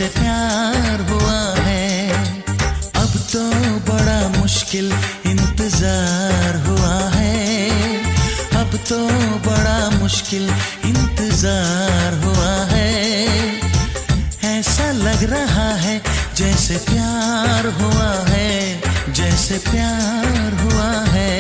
जैसे प्यार हुआ है। अब तो बड़ा मुश्किल इंतजार हुआ है, अब तो बड़ा मुश्किल इंतजार हुआ है। ऐसा लग रहा है जैसे प्यार हुआ है, जैसे प्यार हुआ है।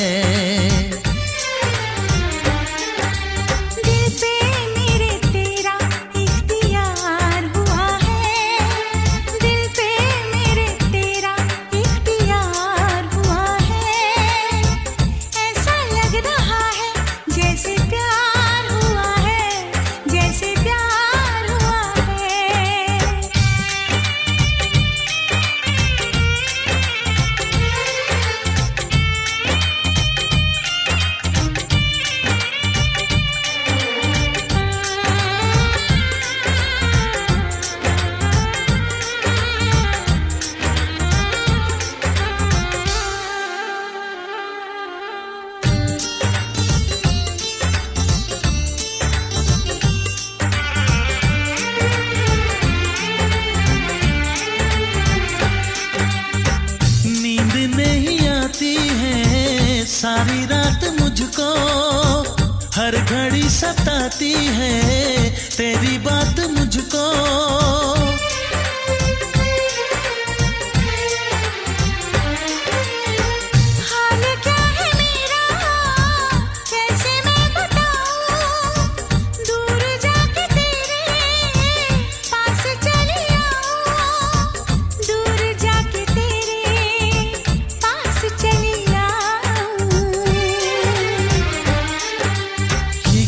सारी रात मुझको हर घड़ी सताती है तेरी बात मुझको। हाल क्या है मेरा कैसे मैं बताऊं, दूर जाके तेरे पास चली आऊं, दूर जाके तेरे पास चली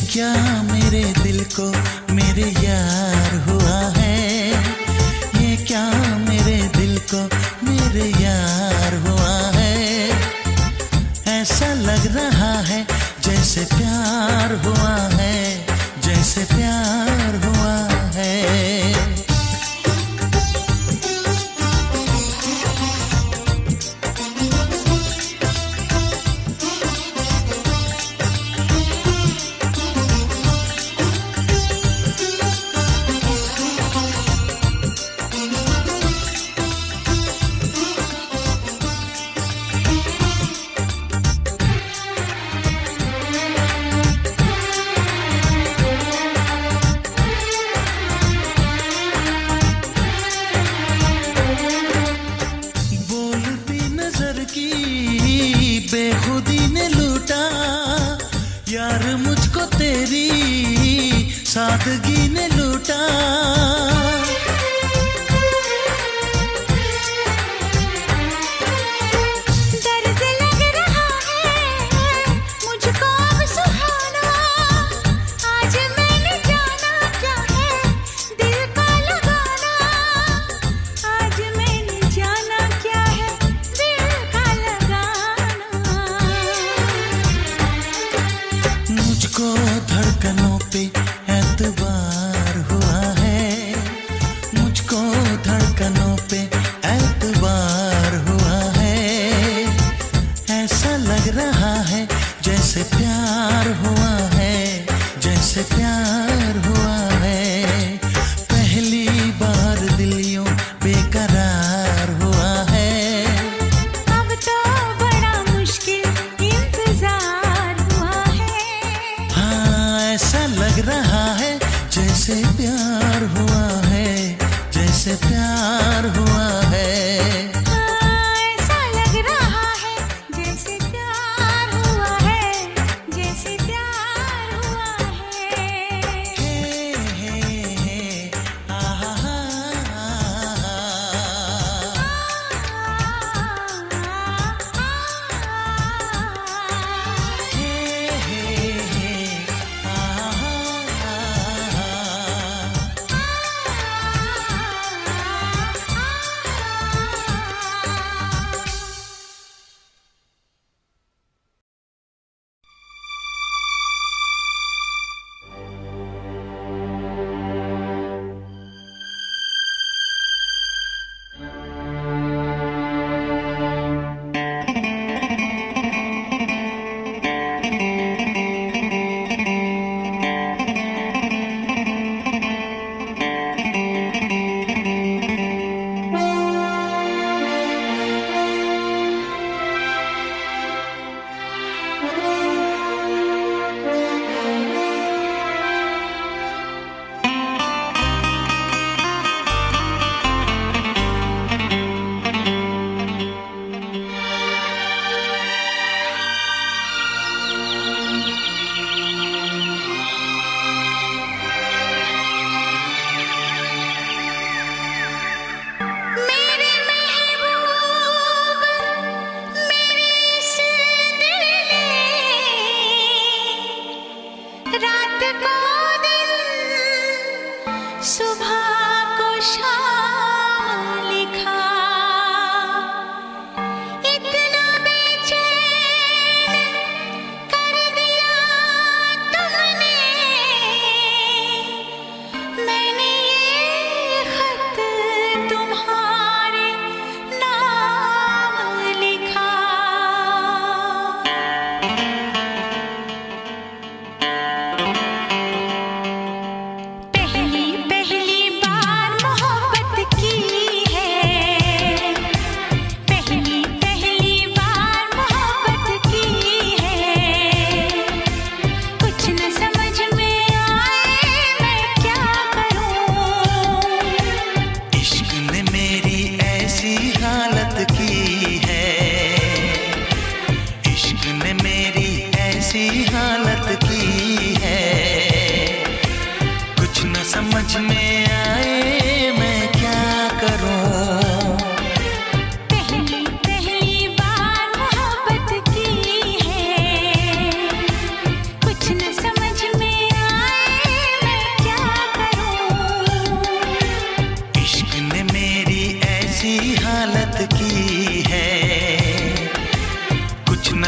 क्या मेरे दिल को मेरे यार हुआ है, ये क्या मेरे दिल को मेरे यार हुआ है। ऐसा लग रहा है जैसे प्यार हुआ है, जैसे प्यार हुआ है। बेखुदी ने लूटा यार मुझको तेरी सादगी ने लूटा। दर्द लग रहा है मुझको अब सुहाना, आज मैंने जाना क्या है दिल का लगाना, आज मैंने जाना क्या है दिल का लगाना। मुझको धड़कनों पे एतबार हुआ है,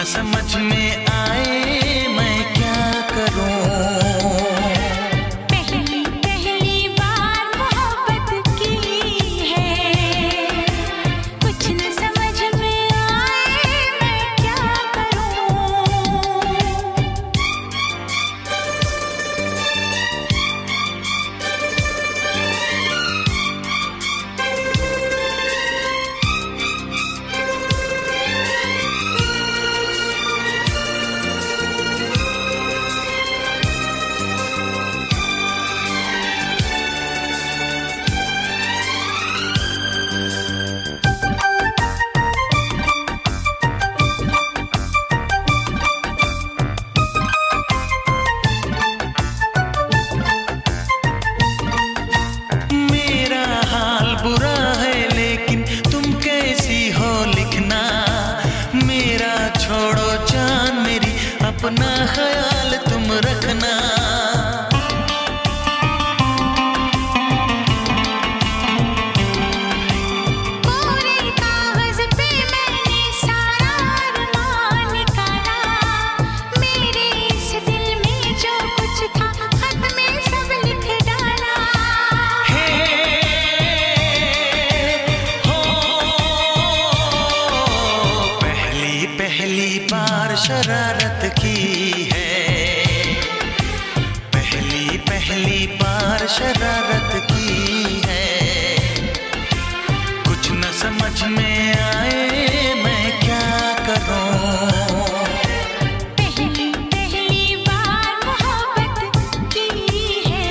समझ में आए मैं क्या करूं। पहली पहली बार मोहब्बत की है, कुछ न समझ में आए मैं क्या करूं। बुरा है लेकिन तुम कैसी हो लिखना, मेरा छोड़ो जान मेरी अपना ख्याल तुम रखना। पूरे कागज पे मैंने सारा अरमान निकाला, मेरे इस दिल में जो कुछ था खत में सब लिख डाला। पहली बार शरारत की है, पहली बार शरारत की है, कुछ न समझ में आए मैं क्या करूं। पहली पहली बार मोहब्बत की है,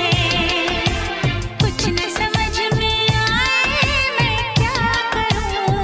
कुछ न समझ में आए मैं क्या करूं।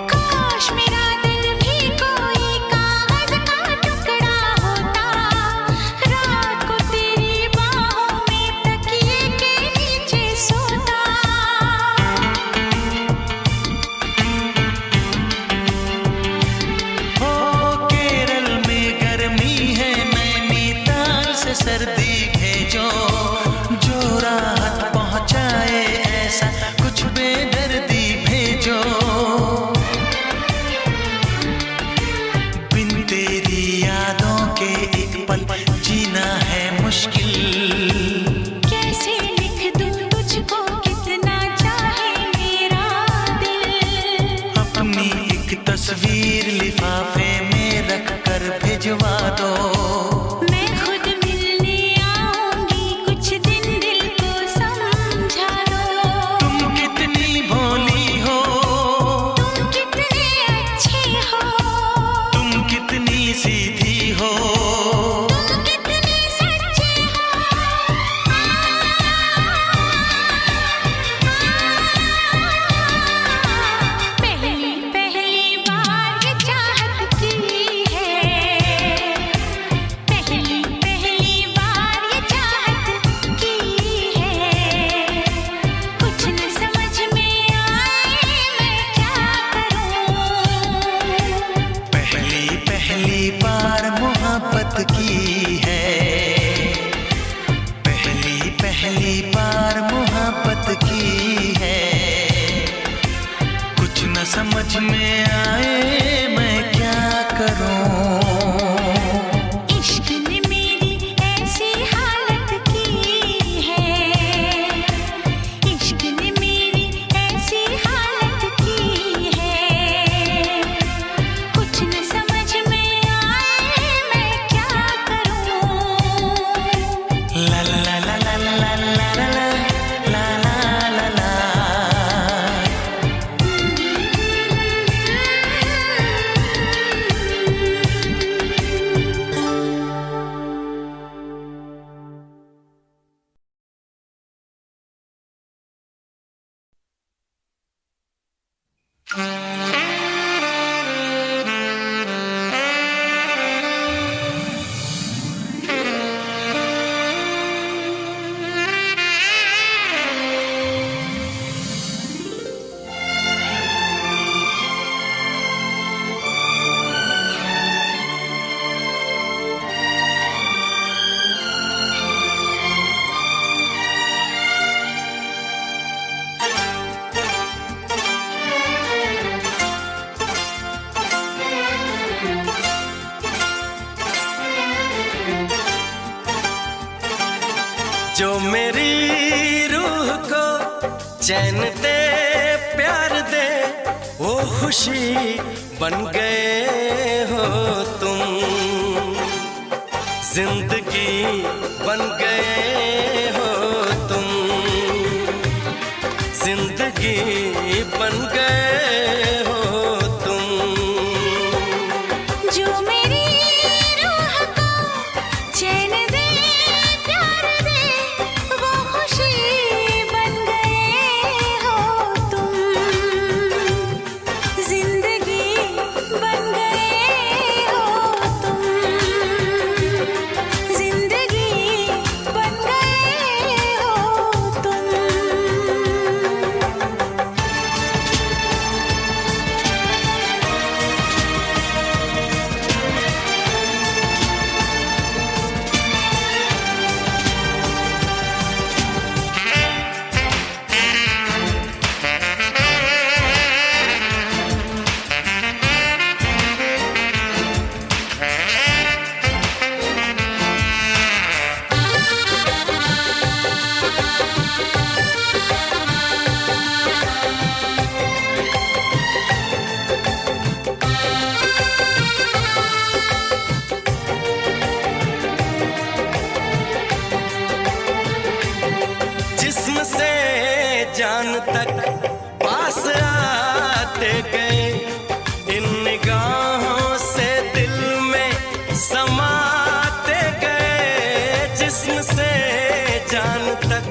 काश मेरा दिल भी कोई कागज का टुकड़ा होता, रात को तेरी बाहों में तकिए के नीचे सोता। ओ केरल में गर्मी है, नैनीताल से सर्दी भेजो, जो राहत पहुंचाए ऐसा कुछ बेदर्दी भेजो। बिन तेरी यादों के एक पल जीना है मुश्किल, कैसे लिख दूं तुझको कितना चाहे मेरा दिल। अपनी एक तस्वीर लिफाफे में रख कर भिजवा दो। मैं खुद मिलने आऊंगी, कुछ दिन दिल को समझा दो। तुम कितनी भोली हो, तुम कितने अच्छे हो, तुम कितनी सीधी हो, तुम कितने सच्चे हो। पहली पहली बार ये चाहत की है, पहली पहली बार ये चाहत की है, कुछ न समझ में आए मैं क्या करूं। पहली बार मोहब्बत की है, पहली बार मोहब्बत की है, कुछ न समझ में आए मैं क्या करूं। इश्क ने मेरी ऐसी हालत की है, इश्क ने मेरी ऐसी हालत की है, कुछ न समझ में आए मैं क्या करूं। ला ला ला ला ला ला ला ला ला ला ला ला। जो मेरी रूह को चैन दे, प्यार दे, वो खुशी बन गए हो तुम। जिंदगी बन गए हो तुम, जिंदगी बन गए हो तुम। जो मेरी रूह को चैन दे, प्यार दे, वो खुशी बन गए हो तुम। जिंदगी बन गए हो तुम, जिंदगी बन गए हो तुम। जिस्म से जान तक पास आते गए, इन निगाहों से दिल में समाते गए। जिस्म से जान तक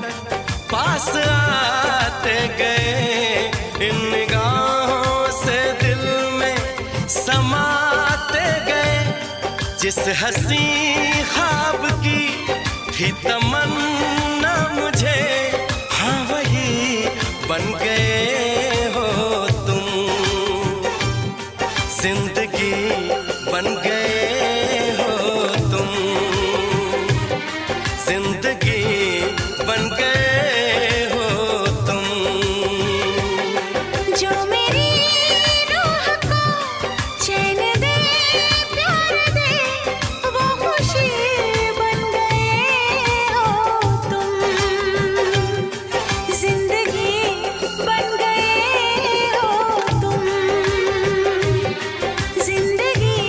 पास आते गए, इन निगाहों से दिल में समाते गए। जिस हंसी ख्वाब की थी तमन्ना मुझे, हाँ वही बन गए हो तुम। जिंदगी बन गए हो तुम, जिंदगी बन गए हो तुम। जो मेरी रूह को चैन दे, प्यार दे, वो खुशी बन गए हो तुम। जिंदगी बन गए हो तुम, जिंदगी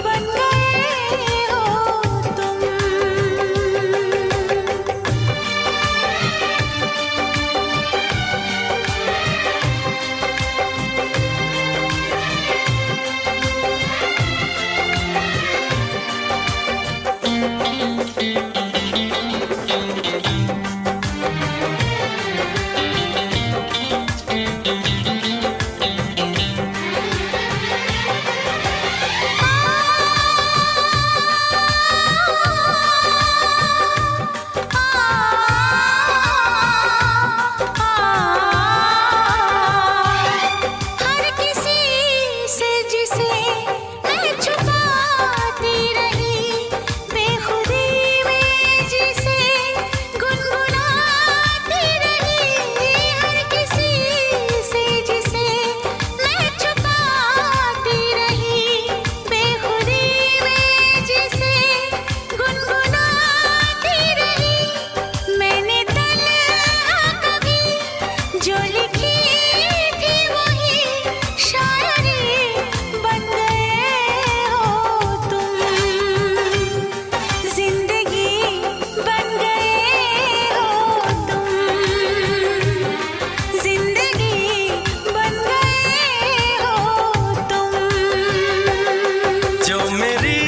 बन गए हो तुम। हर किसी से जिसे मैं छुपाती रही, बेखुदी में जिसे गुनगुनाती रही। हर किसी से जिसे मैं छुपाती रही, बेखुदी में जिसे गुनगुनाती रही। मैंने तन्हा कभी जो लिखी थी, वही शायरी बन गए हो तुम। जिंदगी बन गए हो तुम, जिंदगी बन गए हो तुम। जो मेरी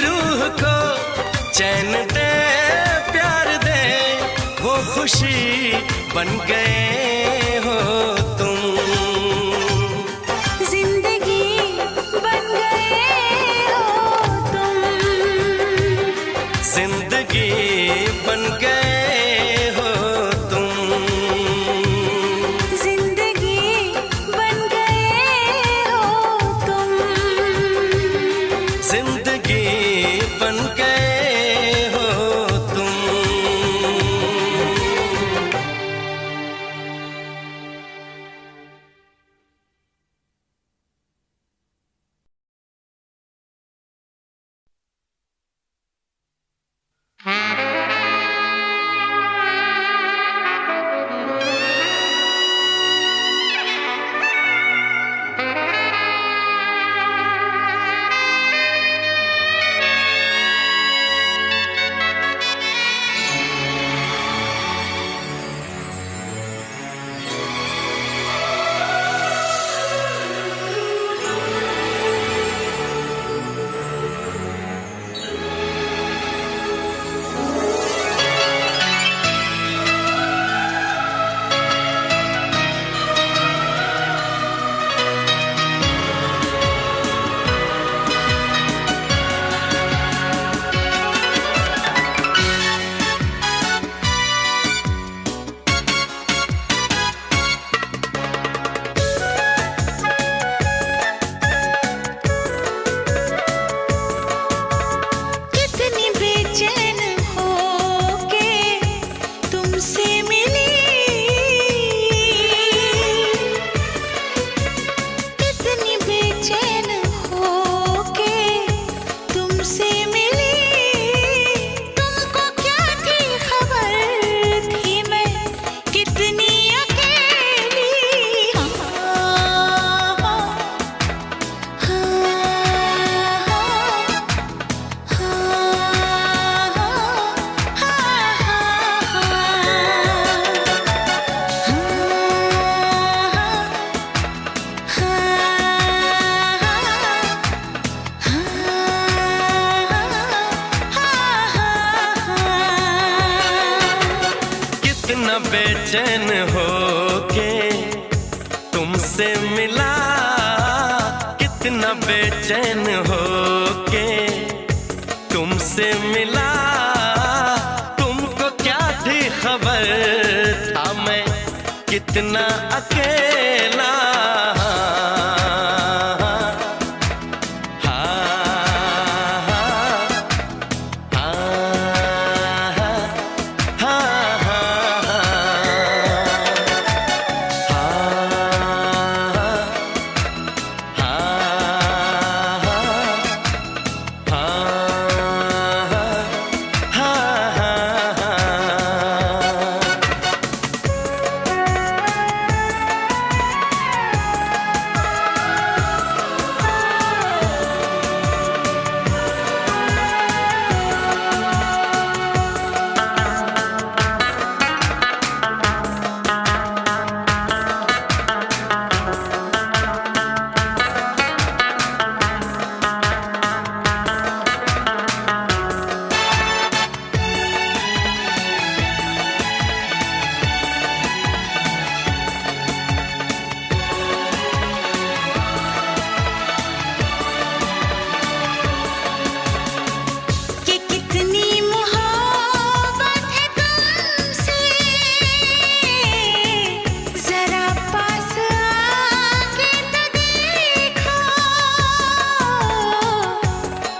रूह को चैन दे, प्यार दे, वो खुशी बन गए हो तुम। बेचैन होके तुमसे मिला, कितना बेचैन होके तुमसे मिला। तुमको क्या थी खबर था मैं कितना अकेला।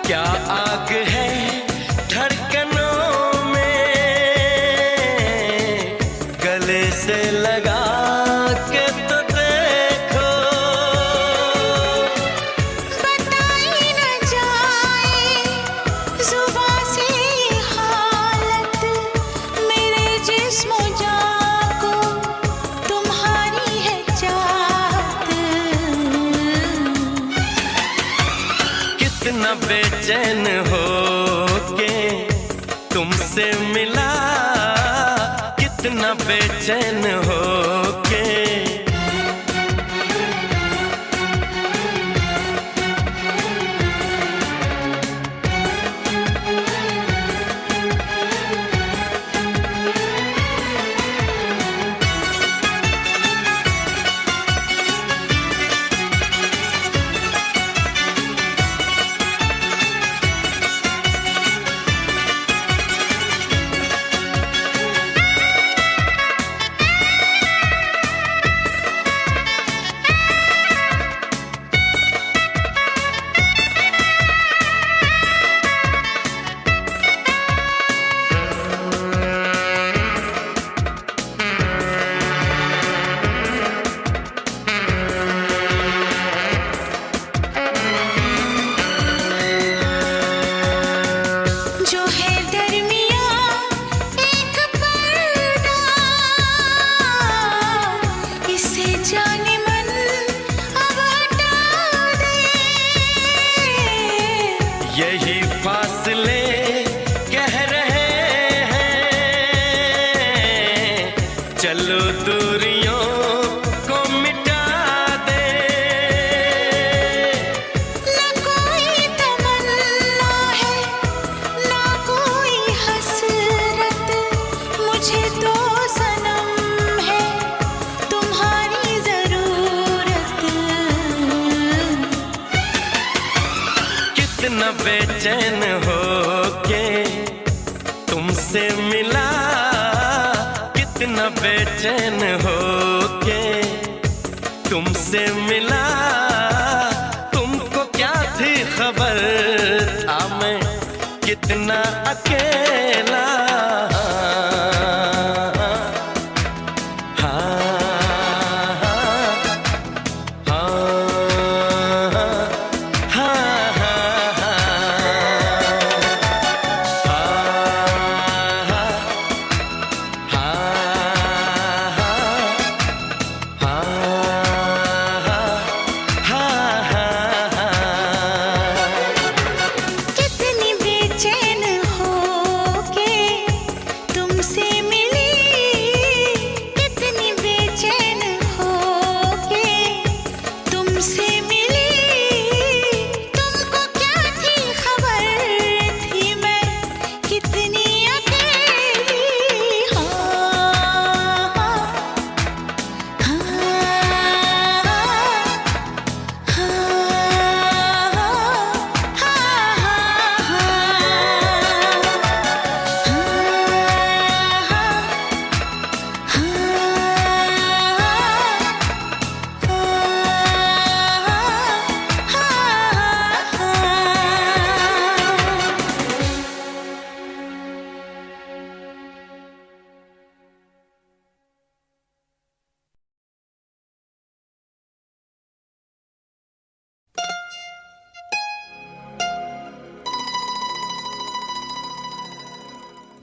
क्या आग है धड़कनों में, गले से लगा के तो देखो। बताई न जाए जुबां से हालत मेरे जिस्म जान को, तुम्हारी है चाहत। कितना बेचैन होके तुमसे मिला, कितना बेचैन होके। जो है दरमिया एक पर्दा, इसे जाने मन अब हटा दे। यही फासले कह रहे हैं, चलो दूरियों को मिटा दे। न कोई तमन्ना है ना कोई हसरत, मुझे तो सनम है तुम्हारी जरूरत। कितना बेचैन होके तुमसे मिला, कितना बेचैन होके तुमसे मिला। तुमको क्या थी खबर था मैं कितना अकेला। कितनी बेचैन हो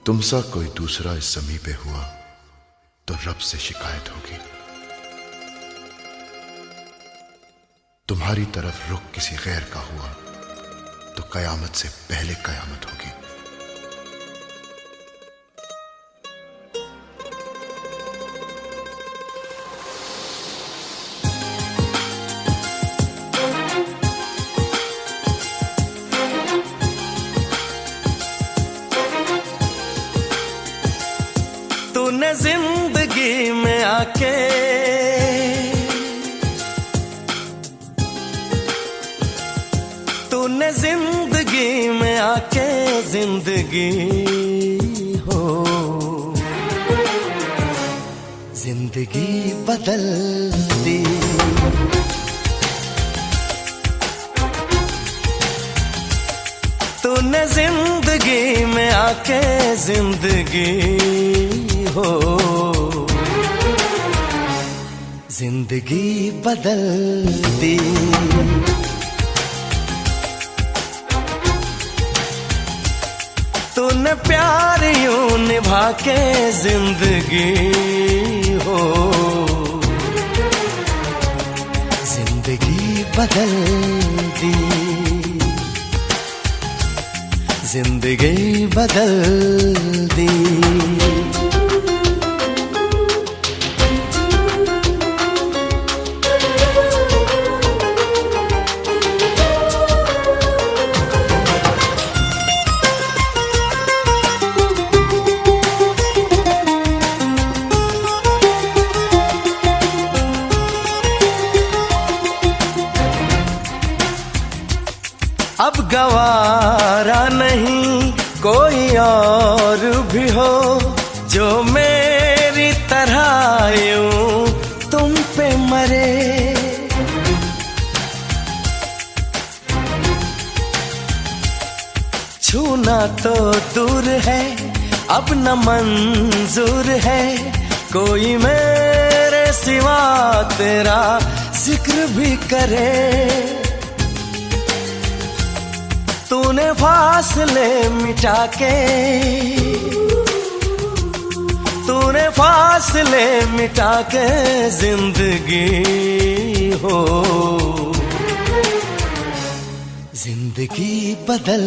तुमसा कोई दूसरा इस ज़मीं पे हुआ तो रब से शिकायत होगी। तुम्हारी तरफ रुख किसी गैर का हुआ तो कयामत से पहले कयामत होगी। तूने जिंदगी में आके तूने जिंदगी में आके जिंदगी हो जिंदगी बदल दी। तूने जिंदगी में आके जिंदगी हो जिंदगी बदल दी। तूने प्यार यूं निभा के जिंदगी हो जिंदगी बदल दी। जिंदगी बदल दी। अब गवारा नहीं कोई और भी हो जो मेरी तरह यूं तुम पे मरे। छूना तो दूर है अब न मंजूर है कोई मेरे सिवा तेरा जिक्र भी करे। तूने फासले मिटा के तूने फासले मिटा के जिंदगी हो जिंदगी बदल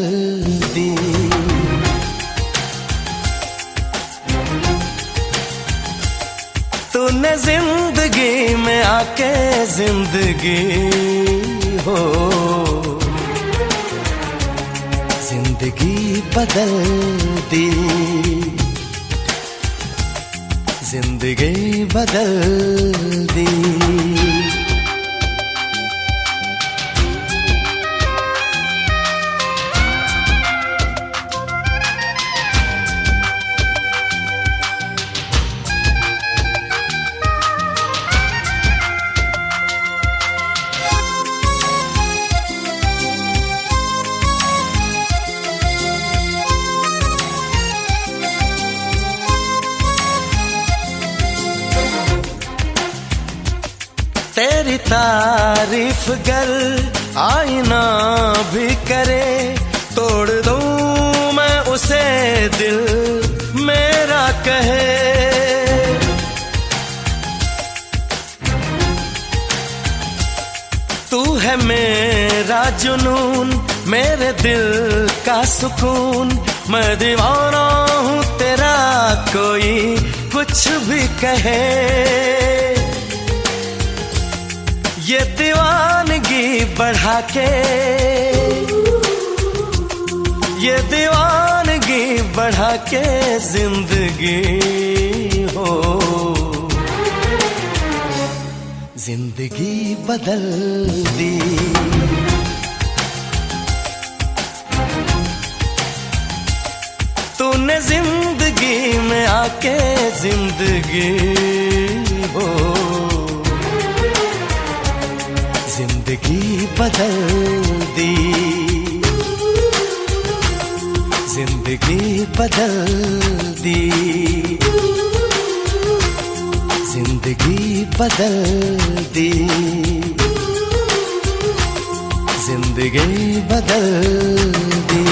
दी। तूने जिंदगी में आके जिंदगी हो जिंदगी बदल दी। जिंदगी बदल दी। तेरी तारीफ गर आईना भी करे तोड़ दूं मैं उसे दिल मेरा कहे। तू है मेरा जुनून मेरे दिल का सुकून मैं दीवाना हूँ तेरा कोई कुछ भी कहे। ये दीवानगी बढ़ा के ये दीवानगी बढ़ा के जिंदगी हो जिंदगी बदल दी। तूने जिंदगी में आके जिंदगी हो जिंदगी बदल दी। जिंदगी बदल दी। जिंदगी बदल दी। जिंदगी बदल दी।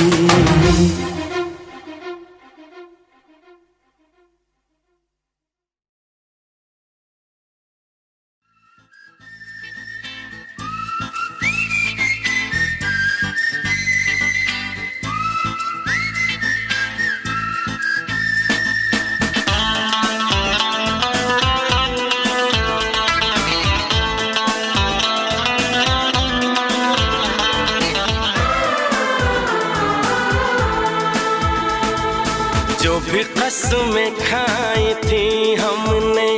कसमें खाई थी हमने,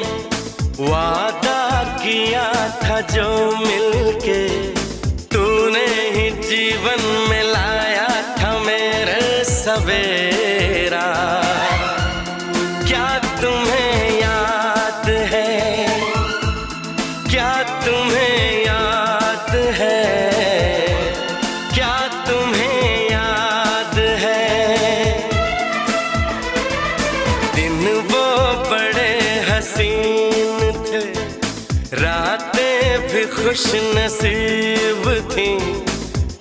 वादा किया था जो मिलके, तूने ही जीवन में लाया था मेरे सवेरा। क्या तुम्हें याद है, क्या तुम्हें याद है, क्या तुम्हें याद है, दिन वो बड़े हसीन थे, रातें भी खुश नसीब थी,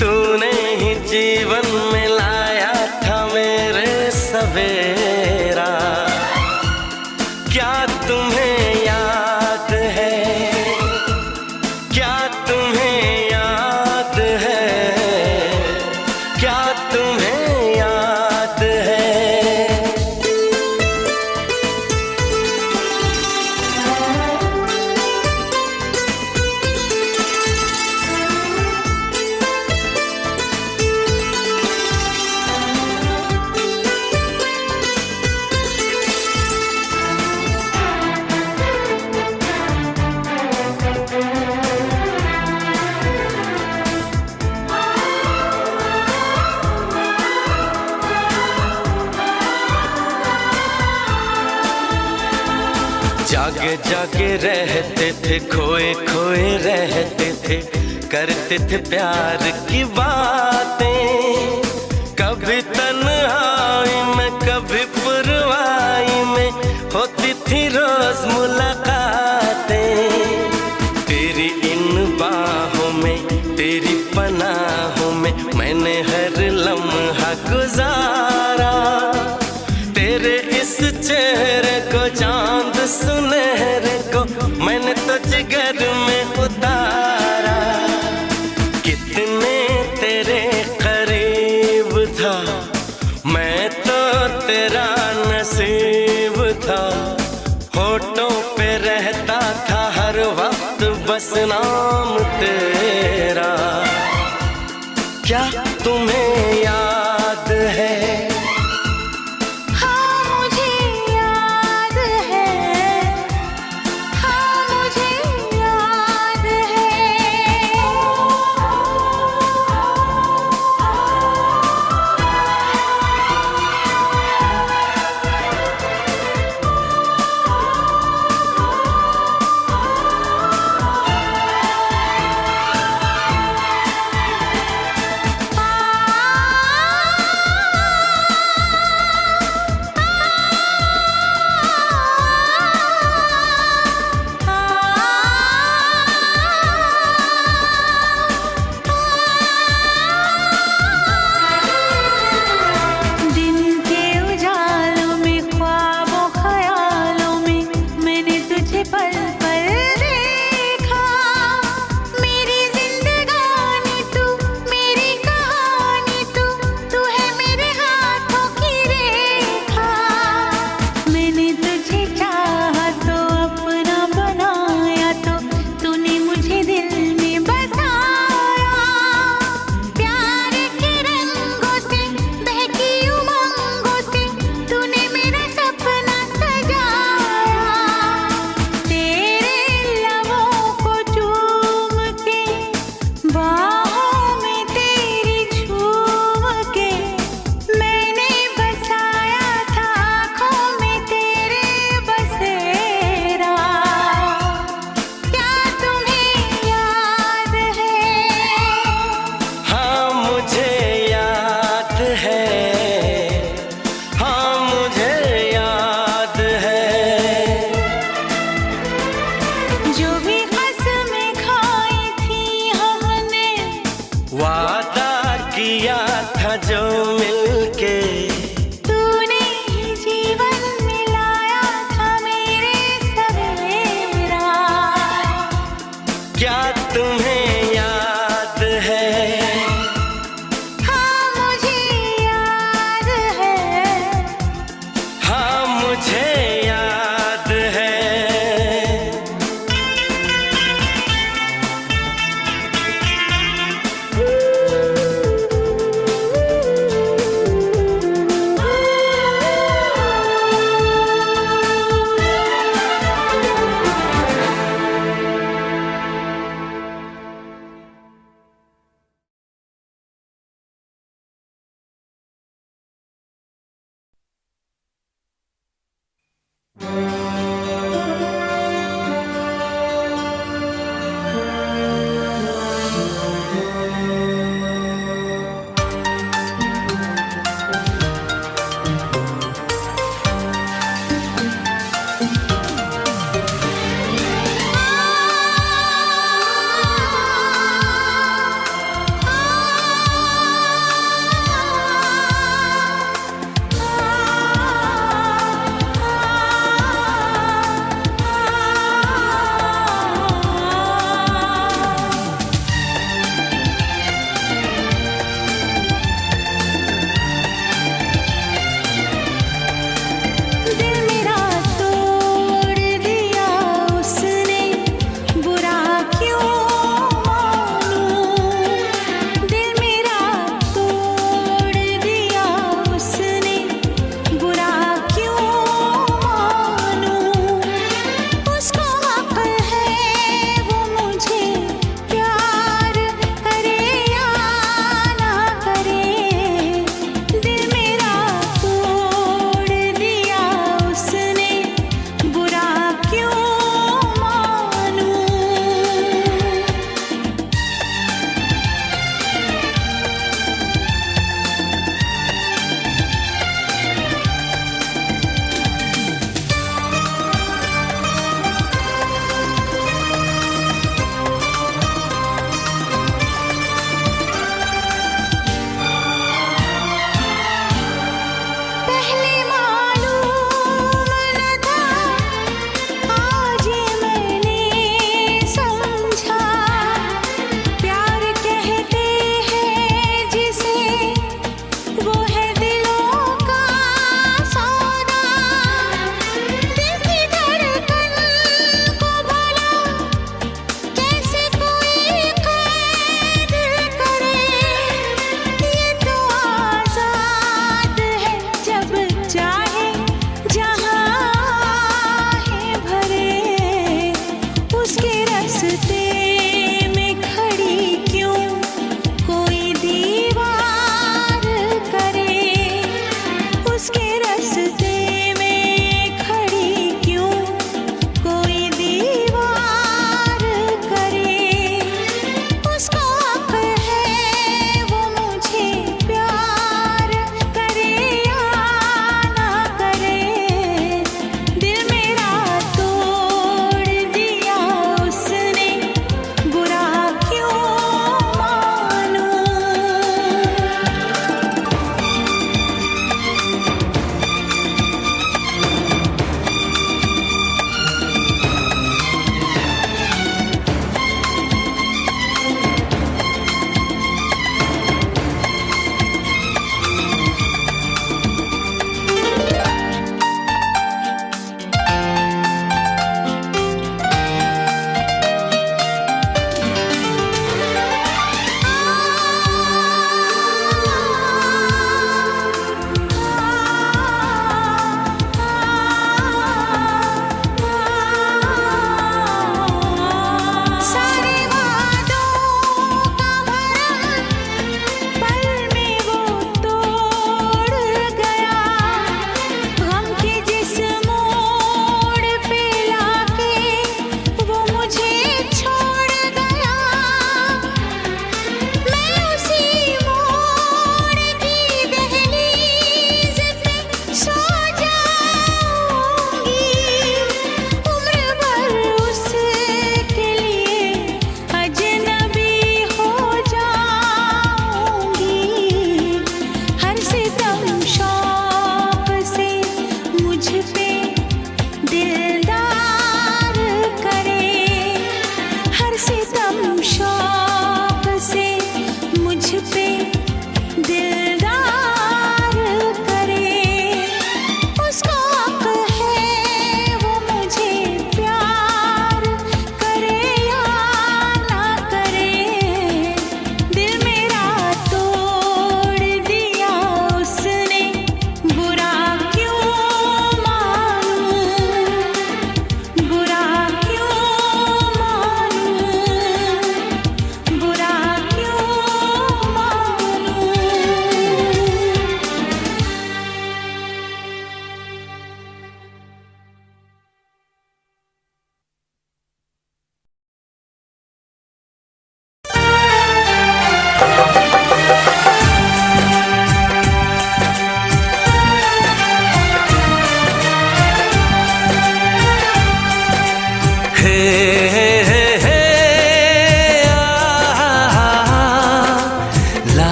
तूने ही जीवन में लाया था मेरे सवेरा। क्या तुम्हें याद है, क्या तुम्हें याद है, क्या तुम्हें याद है। जागे जागे रहते थे, खोए खोए रहते थे, करते थे प्यार की बातें, कभी तन्हाई में कभी पुरवाई में होती थी रोज मुलाकातें। तेरी इन बाहों में, तेरी पनाहों में मैंने हर लम्हा गुजारा, तेरे इस चेहरे को, चांद सुनहरे को मैंने तो जिगर में उतारा। कितने तेरे करीब था, मैं तो तेरा नसीब था, होठों पे रहता था हर वक्त बस नाम तेरा। क्या तुम्हें याद है, जो मिलके तूने ही जीवन मिलाया था मेरे सवेरा। क्या तुम्हें याद है? हाँ मुझे याद है, हाँ मुझे याद है।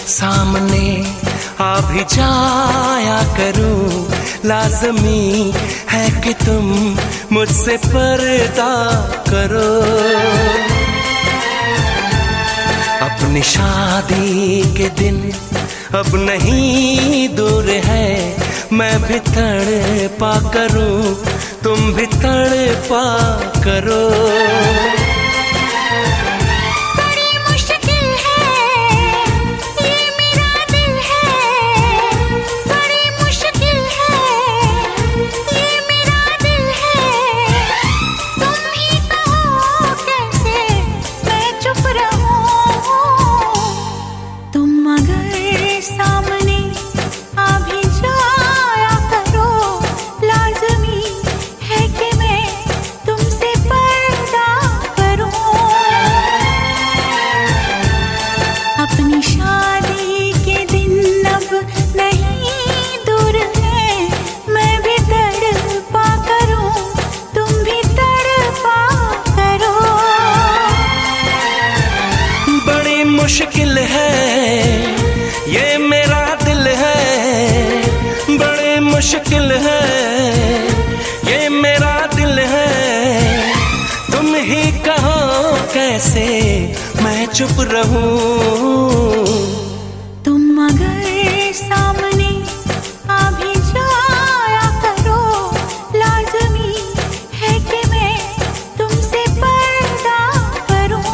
सामने आ भी जाया करूं, लाज़मी है कि तुम मुझसे पर्दा करो। अपनी शादी के दिन अब नहीं दूर है, मैं भी तड़पा करूं, तुम भी तड़पा करो। बड़ी मुश्किल है ये मेरा दिल है, बड़ी मुश्किल है ये मेरा दिल है। तुम ही कहो कैसे मैं चुप रहूं, तुम अगर सामने आ भी जाया करो, लाज़मी है कि मैं तुमसे पर्दा करूं। अपनी शादी के दिन अब नहीं दूर है, मैं भी तड़पा करूं, तुम भी तड़पा करो। बड़ी मुश्किल है ये मेरा दिल है, बड़ी मुश्किल है ये मेरा दिल है। तुम ही कहो कैसे मैं चुप रहूं, तुम अगर सामने आ भी जाया करो, लाज़मी है कि मैं तुमसे पर्दा करूं।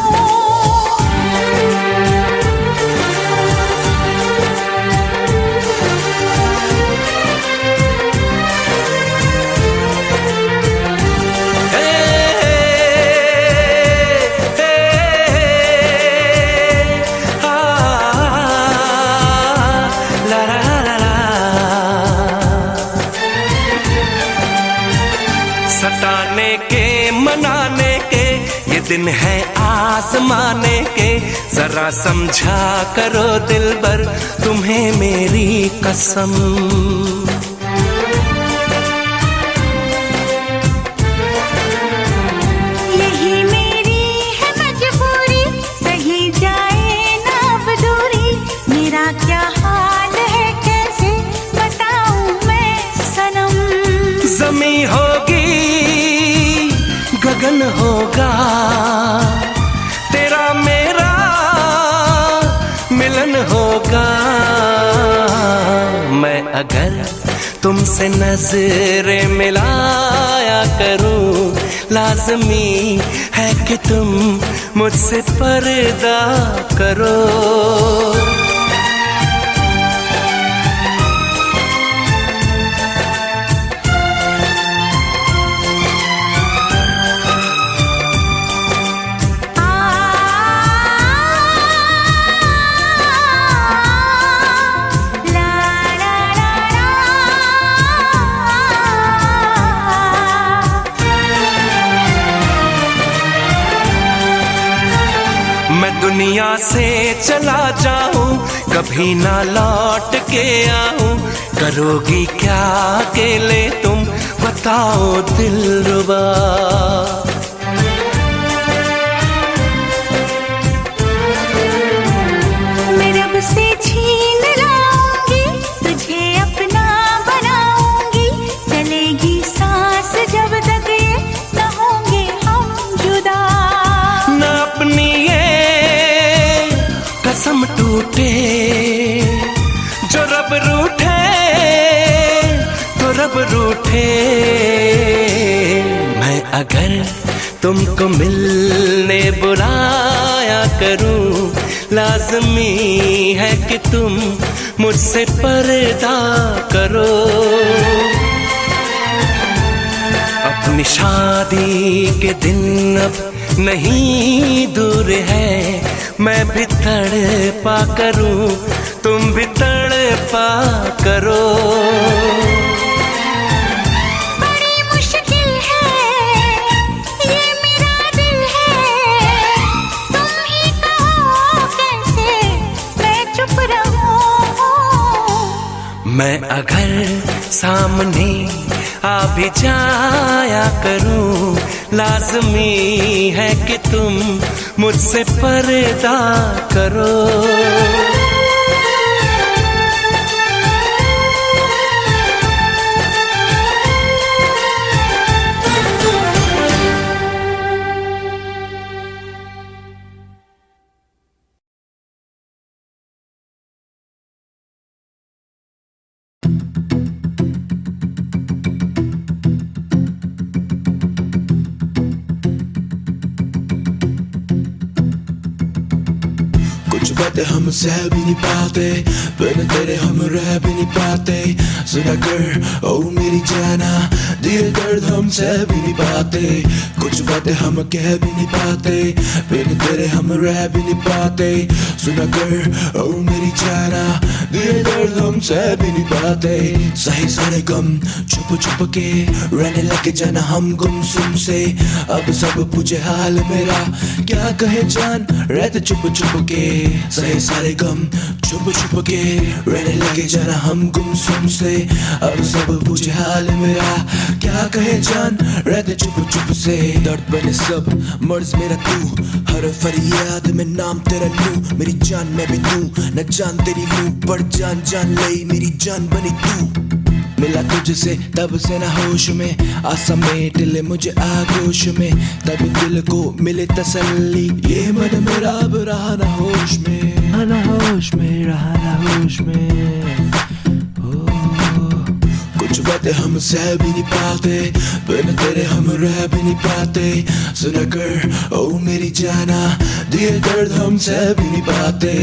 सताने के मनाने के ये दिन है आजमाने के, जरा समझा करो दिलबर तुम्हें मेरी कसम। यही मेरी है मजबूरी, सही जाए ना अब दूरी, मेरा क्या हाल है कैसे बताऊं मैं सनम। ज़मीं होगी गगन होगा, तेरा मेरा मिलन होगा। मैं अगर तुमसे नजरें मिलाया करूं, लाज़मी है कि तुम मुझसे पर्दा करो। मैं दुनिया से चला जाऊं, कभी ना लौट के आऊं, करोगी क्या अकेले तुम बताओ दिलरुबा। मैं रब से छीन लाऊंगी, तुझे अपना बनाऊंगी, चलेगी सांस जब तक ये न होंगे हम जुदा। न अपनी ये कसम टूटे, जो रब रूठे तो रब रूठे। मैं अगर तुमको मिलने बुलाया करूं, लाज़मी है कि तुम मुझसे पर्दा करो। अपनी शादी के दिन अब नहीं दूर है, मैं भी तड़पा करूं, तुम भी तड़पा करो। बड़ी मुश्किल है ये मेरा दिल है, तुम ही कहो कैसे मैं चुप रहूं। मैं अगर सामने आ भी जाया करूं, लाज़मी है कि तुम मुझसे पर्दा करो। कुछ बातें हम सह भी नहीं पाते, बिन तेरे हम रह भी नहीं पाते। सुना कर ओ मेरी जाना, दिए दर्द हम सह भी नहीं पाते। कुछ बातें हम कह भी नहीं पाते, बिन तेरे हम रह भी नहीं पाते। सुना कर ओ मेरी जाना, दिए दर्द हम सह भी नहीं पाते। सही सारे गम छुप छुप के रहने लगे जाना हम गुमसुम से। अब सब पूछे हाल मेरा, क्या कहे जान रहते चुप चुप के। सही सारे गम छुप छुप के रहने लगे जाना हम गुमसुम से। अब सब पूछे हाल मेरा, क्या कहे जान रहते चुप चुप से। दर्द बने सब मर्ज मेरा तू, हर फरियाद में नाम तेरा लूं। मेरी जान मैं भी तू, न जान तेरी लूं, पर जान जान ले मेरी जान बनी तू। मिला तुझसे तब से ना होश में, आसा में दिल मुझे आगोश में। तब दिल को मिले तसल्ली, ये मन मेरा अब रहा ना होश में, ना होश में, रहा ना होश में। कुछ बातें हम सह भी नहीं पाते, बिन तेरे हम रह भी नहीं पाते। सुना कर ओ मेरी जाना, दिए दर्द हम सह भी नहीं पाते।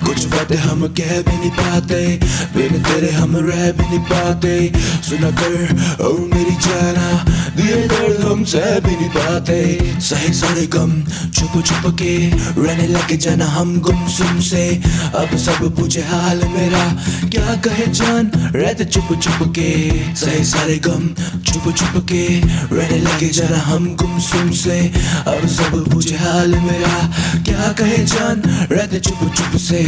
कुछ बातें हम कह भी नहीं पाते, बिन तेरे हम रह भी नहीं पाते। सुना कर ओ मेरी जाना, दिए दर्द हम सह भी नहीं पाते। सही सारे गम छुप छुप के रहने लगे जाना हम गुमसुम से। अब सब पूछे हाल मेरा, क्या कहे जान रहते चुप चुप के। सही सारे गम छुप छुप के रहने लगे जरा हम गुमसुम से। अब सब पूछे हाल मेरा, क्या कहे जान रहते चुप चुप से।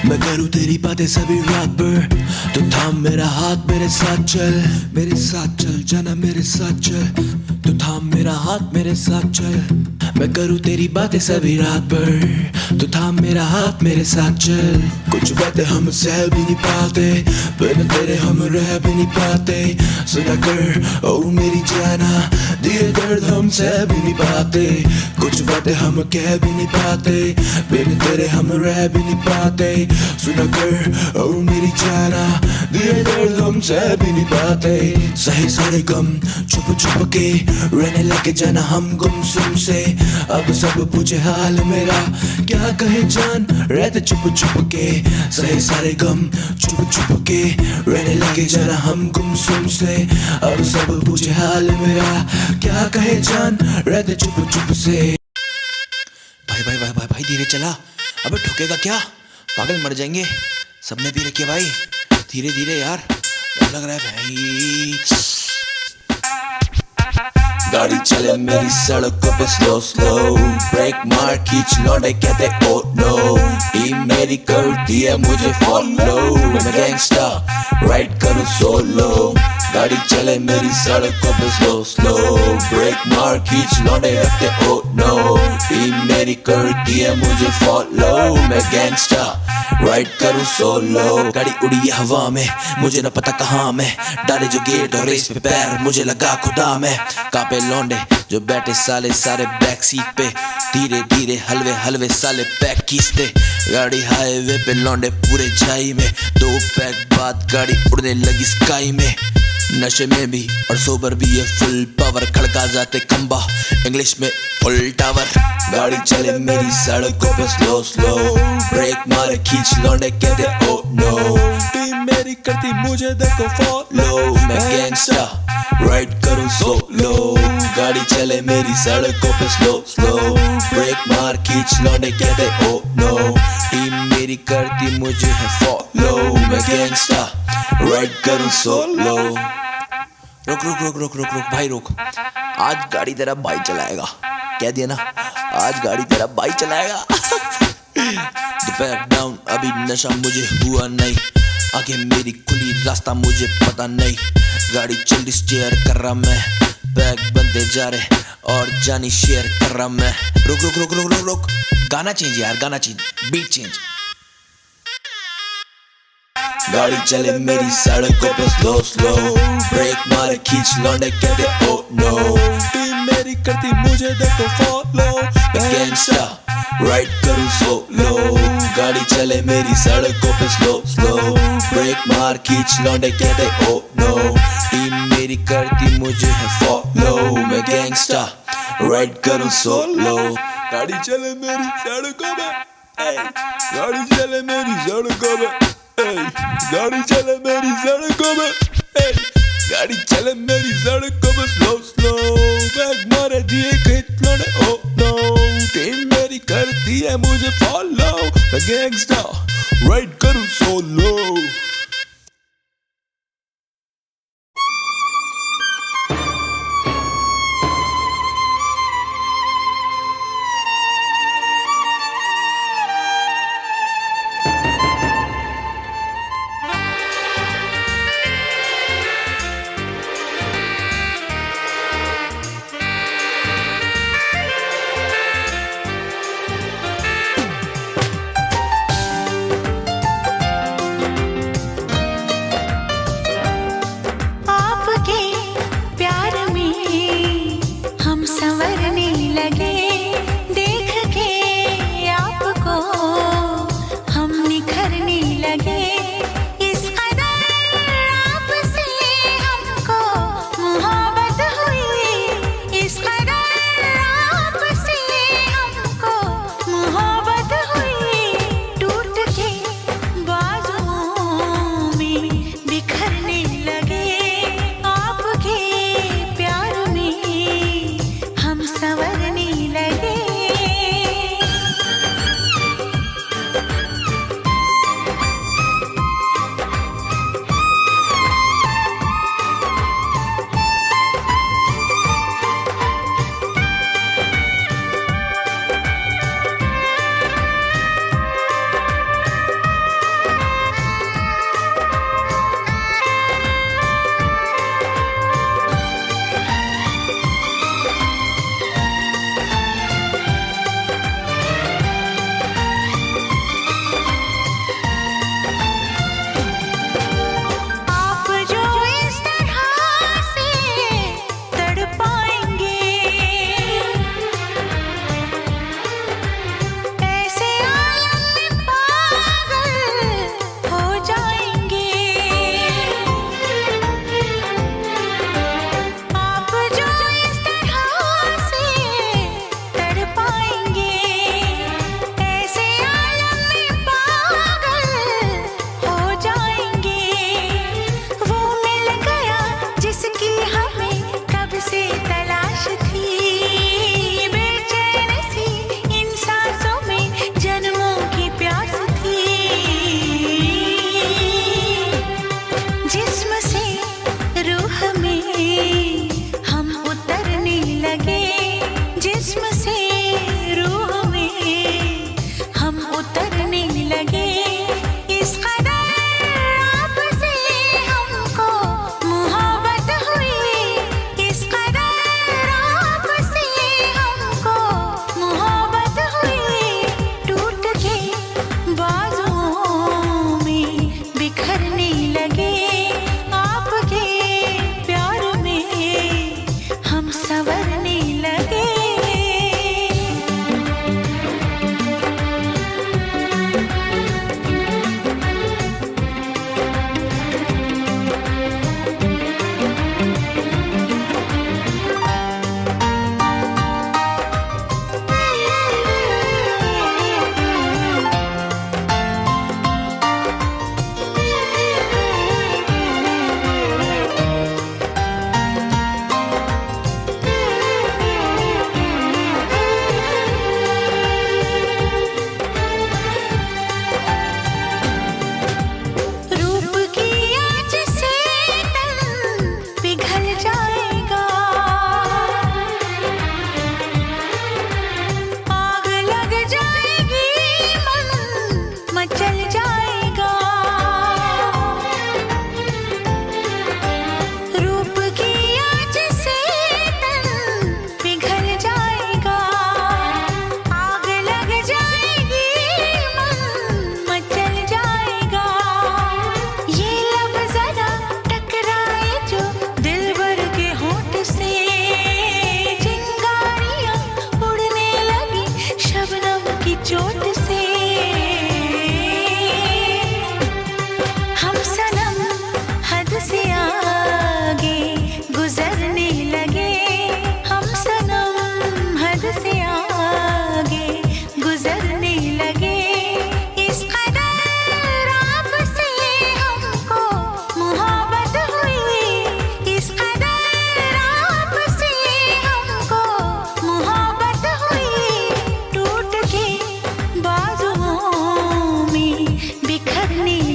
मैं करूँ तेरी बातें सभी रात भर, तो थाम मेरा हाथ मेरे साथ चल। मेरे साथ चल जाना मेरे साथ चल, तो थाम मेरा हाथ मेरे साथ चल। मैं करूँ तेरी बातें सभी रात भर, तो थाम मेरा हाथ मेरे साथ चल। कुछ बातें हम सह भी नहीं पाते, बिन तेरे हम रह भी नहीं पाते। सुना कर ओ मेरी जाना, दिए दर्द हम सह भी नहीं पाते। कुछ बातें हम कह भी नहीं पाते, बिन तेरे हम रह भी नहीं पाते। सुना कर ओ मेरी जाना, दिए दर्द हम सह भी नहीं पाते। सही सारे गम छुप छुप के रहने लगे जाना हम गुमसुम से। अब सब पूछे हाल मेरा, क्या कहे जान रहते चुप चुप के। सही सारे गम छुप छुप के रहने लगे जाना हम गुमसुम से। अब सब पूछे हाल मेरा, क्या कहे जान रहते चुप चुप से। भाई भाई भाई भाई भाई धीरे चला, अबे ठुकेगा क्या, पागल मर जाएंगे। सबने पी रखी है भाई, धीरे धीरे यार, डर लग रहा है भाई। गाड़ी चले मेरी सड़कों पे स्लो स्लो, ब्रेक मार खींच लौटे कहते ओ नो। टीम मेरी करती है मुझे फॉलो, मैं गैंगस्टर राइड करूँ सोलो। गाड़ी चले मेरी सड़कों पे स्लो स्लो, ब्रेक मार खींच लौटे रखते ओ नो। टीम मेरी करती है मुझे फॉलो, मैं गैंगस्टर राइड करूँ सोलो। गाड़ी उड़ी है हवा में, मुझे न पता कहाँ मैं, डाले जो गेट और रेस पे पैर मुझे लगा खुदा में। कांपे लौंडे जो बैठे साले सारे बैक सीट पे, धीरे धीरे हलवे हलवे साले पैक खींचते। गाड़ी हाईवे पे लौंडे पूरे छाई में, 2 पैक बाद गाड़ी उड़ने लगी स्काई में। नशे में भी और सोबर भी ये फुल पावर, खड़का जाते खंबा इंग्लिश में फुल टावर। गाड़ी चले मेरी सड़कों पे स्लो स्लो, ब्रेक मारे खींच लौंडे कहते ओ नो। टीम मेरी करती मुझे देखो फॉलो, मैं गैंगस्टर राइड करूँ सोलो। गाड़ी चले मेरी सड़कों पे स्लो स्लो, ब्रेक मार खींच लौंडे कहते ओ नो। टीम मेरी करती मुझे है फॉलो, मैं गैंगस्टर राइड करूँ सोलो। रुक रुक रुक रुक रुक रुक भाई रुक, आज गाड़ी तेरा भाई चलाएगा, कह दिया ना, आज गाड़ी तेरा भाई चलाएगा। दोपहर डाउन अभी नशा मुझे हुआ नहीं, आगे मेरी खुली रास्ता मुझे पता नहीं। गाड़ी जल्दी स्टीयर कर रहा मैं, बैग बनते जा रहे और जानी शेयर कर रहा मैं। रुक रुक रुक रुक रुक रुक, गाना चेंज यार, गाना चेंज, बीट चेंज। गाड़ी चले मेरी सड़कों पे स्लो स्लो, ब्रेक मारे खींच लौंडे कहते ओ नो। टीम मेरी करती मुझे देखो फॉलो, मैं गैंगस्टर राइड करूँ सोलो। गाड़ी चले मेरी सड़कों पे स्लो स्लो, ब्रेक एक मार खींच लौंडे कहते ओ नो, टीम मेरी करती मुझे है फॉलो, मैं गैंगस्टा राइड करूं सोलो। गाड़ी चले मेरी सड़कों में, गाड़ी चले मेरी सड़कों में, गाड़ी चले मेरी सड़कों में, गाड़ी चले मेरी सड़कों में स्लो स्लो, बैग मारे दिए खिचड़े ओ नो, टीम मेरी करती है मुझे फॉलो, मैं गैंगस्टा राइड करूं सोलो।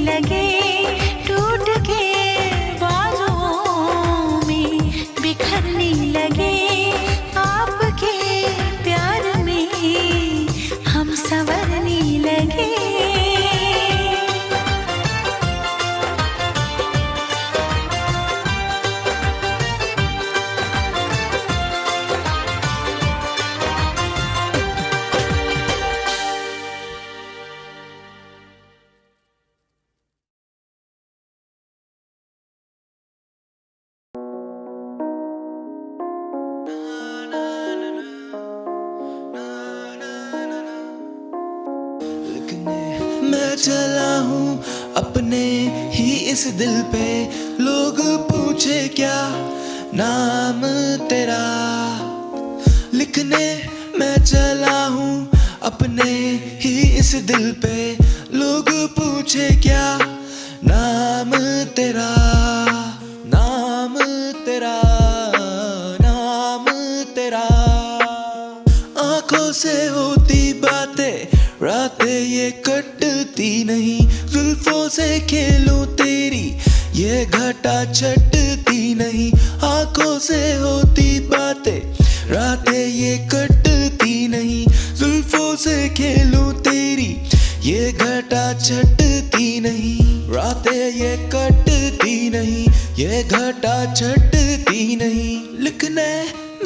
लगे टूट के बाजुओं में बिखरने लगे आपके प्यार में हम संवरने लगे मैं चला हूँ अपने ही इस दिल पे लोग पूछे क्या नाम तेरा लिखने मैं चला हूँ अपने ही इस दिल पे लोग पूछे क्या नाम तेरा नाम तेरा नाम तेरा आंखों से होती बातें रातें ये कटती नहीं जुल्फों से खेलूं तेरी ये घटा छटती नहीं आंखों से होती बातें रातें ये कटती नहीं जुल्फों से खेलूं तेरी ये घटा छटती नहीं रातें ये कटती नहीं ये घटा छटती नहीं लिखने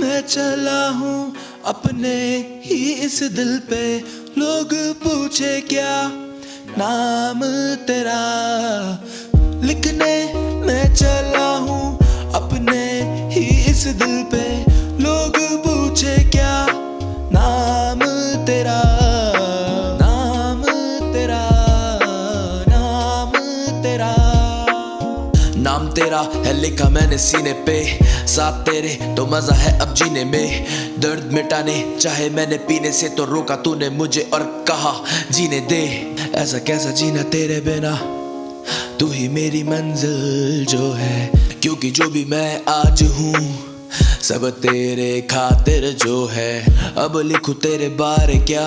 मैं चला हूँ अपने ही इस दिल पे लोग पूछे क्या नाम तेरा लिखने मैं चला हूँ अपने ही इस दिल पे लोग पूछे क्या नाम तेरा नाम तेरा नाम तेरा नाम तेरा है लिखा मैंने सीने पे साथ तेरे तो मजा है अब जीने में दर्द मिटाने चाहे मैंने पीने से तो रोका तूने मुझे और कहा जीने दे ऐसा कैसा जीना तेरे बिना तू ही मेरी मंजिल जो है क्योंकि जो भी मैं आज हूँ सब तेरे खातिर जो है अब लिखूं तेरे बारे क्या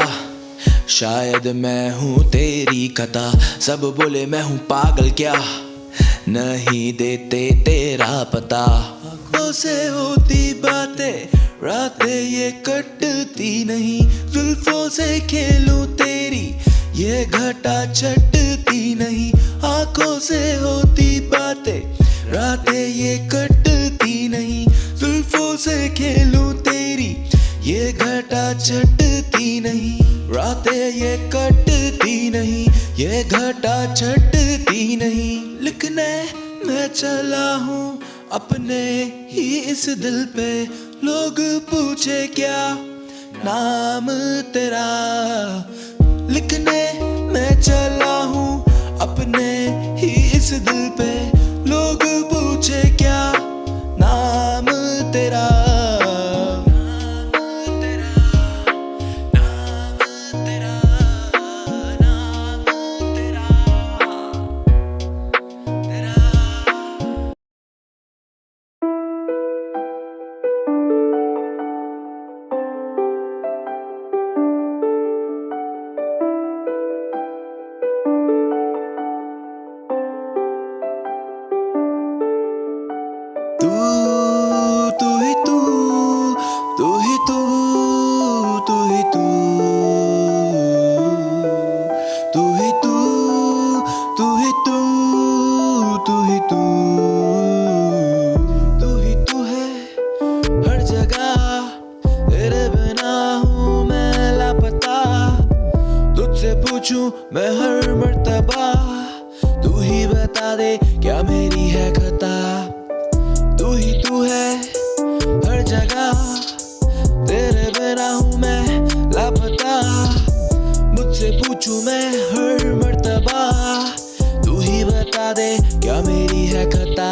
शायद मैं हूँ तेरी खता सब बोले मैं हूँ पागल क्या नहीं देते तेरा पता आंखों से होती बातें रातें ये कटती नहीं जुल्फों से खेलूं तेरी ये घटा छटती नहीं आंखों से होती बातें रातें ये कटती नहीं जुल्फों से खेलूं तेरी ये घटा छटती नहीं रातें ये कटती नहीं ये घटा छटती नहीं लिखने मैं चला हूँ अपने ही इस दिल पे लोग पूछे क्या नाम तेरा लिखने मैं चला हूँ अपने ही इस दिल पे लोग पूछे क्या नाम तेरा मैं हर मर्तबा तू ही बता दे क्या मेरी है खता तू ही तू है हर जगह तेरे बिना हूँ मैं लापता मुझसे पूछूं मैं हर मर्तबा तू ही बता दे क्या मेरी है खता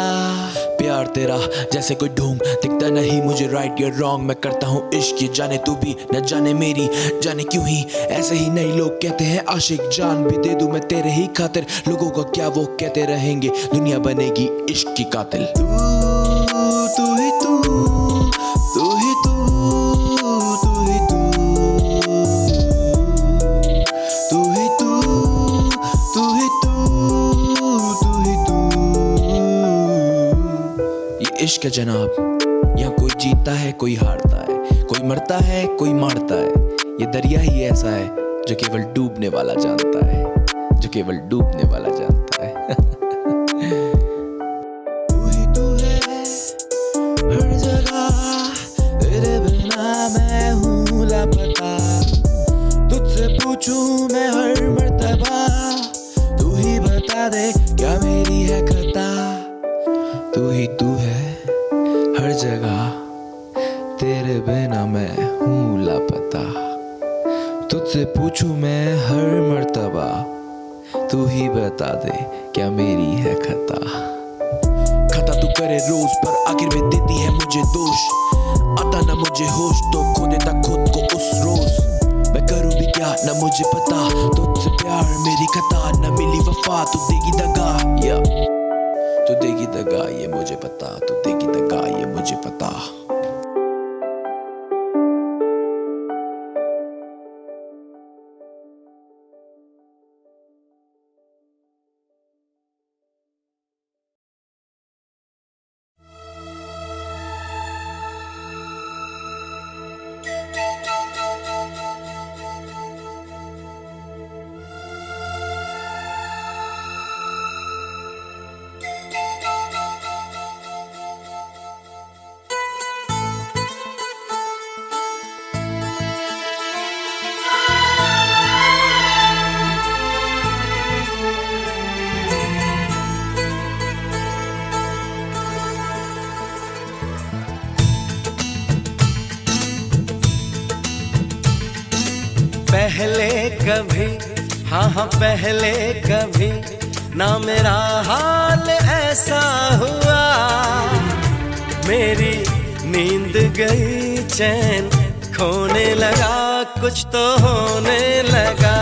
प्यार तेरा जैसे कोई ढूंढ दिखता नहीं मुझे राइट या रॉन्ग मैं करता हूँ इश्क ये जाने तू भी न जाने मेरी जाने क्यों ही ऐसे ही नहीं लोग कहते हैं आशिक जान भी दे दूं मैं तेरे ही खातिर लोगों का क्या वो कहते रहेंगे दुनिया बनेगी इश्क की कातिल तू ही तू तू ही तू तू ही तू तू ही तू तू ही तू इश्क है जनाब, यहाँ कोई जीतता है कोई हारता है, कोई मरता है कोई मारता है। ये दरिया ही ऐसा है जो केवल डूबने वाला जानता है, जो केवल डूबने वाला जानता है। तू ही तू है हर जगह, तेरे बिना मैं हूँ लापता। तुझसे पूछूं मैं हर मर्तबा, तू ही बता दे क्या मेरी है खता। तू ही तू है हर जगह, तेरे बिना मैं हूँ लापता। तुझसे पूछूं मैं हर मर्तबा, तू ही बता दे क्या मेरी है खता। खता तू करे रोज पर आखिर में देती है मुझे दोष। आता ना मुझे होश तो खो देता खुद को उस रोज। मैं करूं भी क्या ना मुझे पता, तुझसे प्यार मेरी खता। न मिली वफा तू देगी दगा, या तू देगी दगा ये मुझे पता, तू देगी दगा ये मुझे पता। पहले कभी, हाँ हाँ पहले कभी ना मेरा हाल ऐसा हुआ। मेरी नींद गई चैन खोने लगा, कुछ तो होने लगा।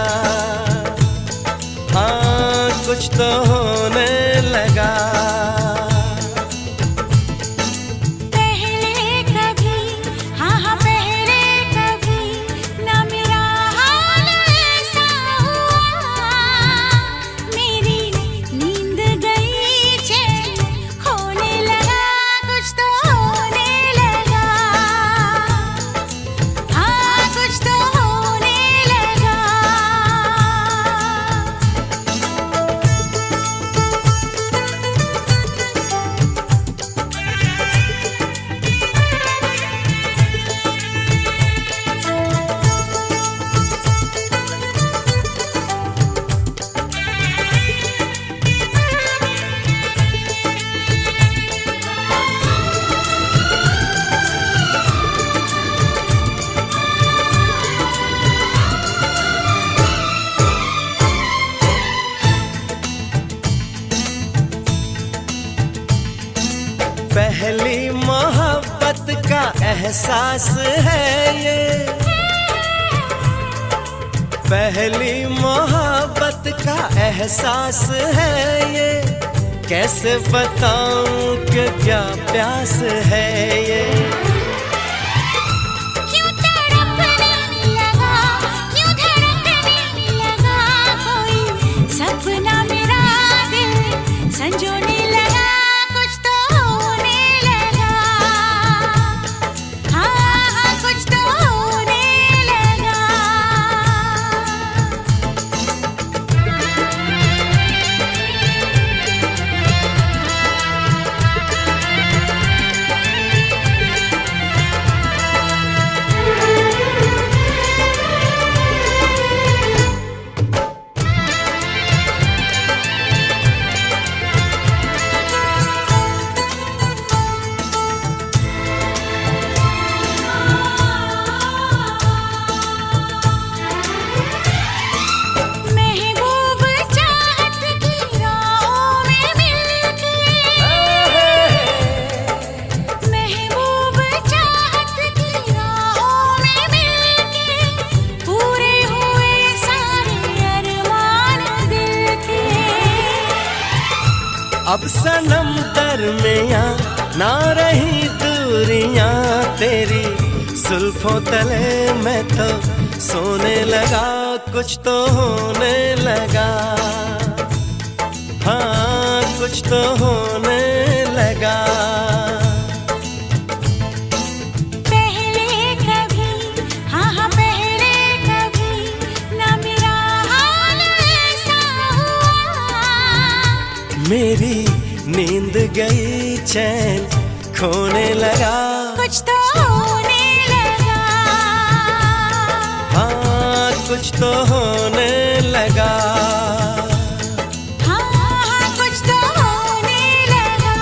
हाँ कुछ तो होने लगा। पहली मोहब्बत का एहसास है ये, पहली मोहब्बत का एहसास है ये। कैसे बताऊं कि क्या प्यास है ये। क्यों तड़पने लगा, क्यों धड़कने लगा, कोई सपना मेरा दिल संजोने लगा। कुछ तो होने लगा, हाँ हाँ कुछ तो होने लगा। अब सनम दरमियां ना रही दूरियां तेरी, जुल्फों तले मैं तो सोने लगा। कुछ तो होने लगा, हाँ कुछ तो होने लगा। मेरी नींद गई चैन खोने लगा, कुछ तो होने लगा, हाँ कुछ तो होने लगा, हाँ हाँ कुछ तो होने लगा,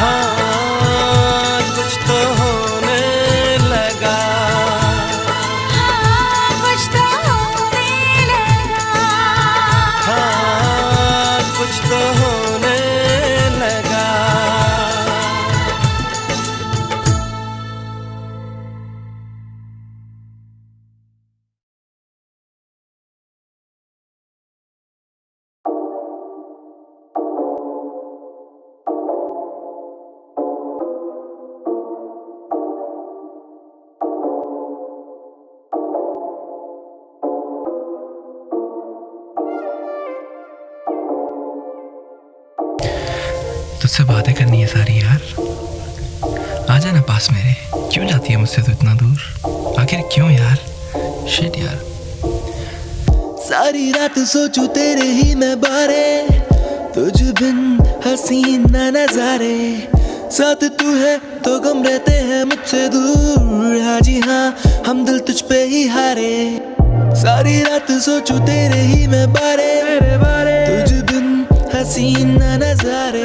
हाँ कुछ तो होने लगा, हाँ कुछ तो होने लगा, हाँ कुछ तो होने लगा। तुझसे बातें करनी है सारी यार, आ जाना पास मेरे। क्यों जाती है मुझसे तू इतना दूर, आखिर क्यों यार? शिट यार। सारी रात सोचूं तेरे ही मैं बारे, तुझ बिन हसीन न नजारे, साथ तू है तो गम रहते हैं मुझसे दूर। हाँ जी हाँ हम दिल तुझ पे ही हारे, सारी रात सोचूं तेरे ही मैं बारे, तुझ बिन हसीन न नजारे,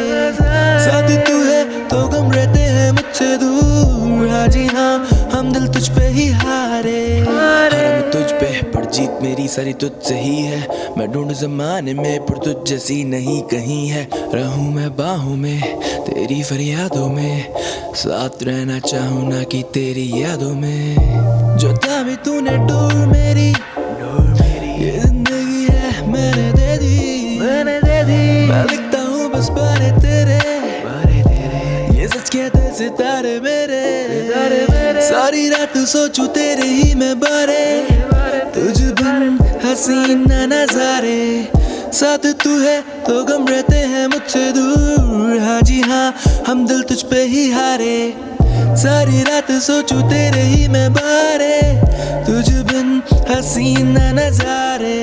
साथ तू है तो गम रहते हैं मुझसे दूर। हाँ जी हाँ हम दिल तुझ पे ही हारे, मैं तुझ पे पर जीत मेरी सारी तुझसे ही है। मैं ढूंढ जमाने में पर तुझ जैसी नहीं कहीं है। रहूं मैं बाहों में तेरी फरियादों में, साथ रहना चाहूं ना कि तेरी यादों में। जो थामी तूने डोर मेरी, ये जिंदगी है मैंने दे दी, मैं लिखता हूँ बस बारे तेरे, ये सच कहते सितारे मेरे। सारी रात सोचूं तेरे ही मैं बारे, तुझ बिन हसीन न नजारे, साथ तू है तो गम रहते हैं मुझसे दूर। हाँ जी हाँ हम दिल तुझ पे ही हारे, सारी रात सोचूं तेरे ही मैं बारे, तुझ बिन हसीन न नजारे,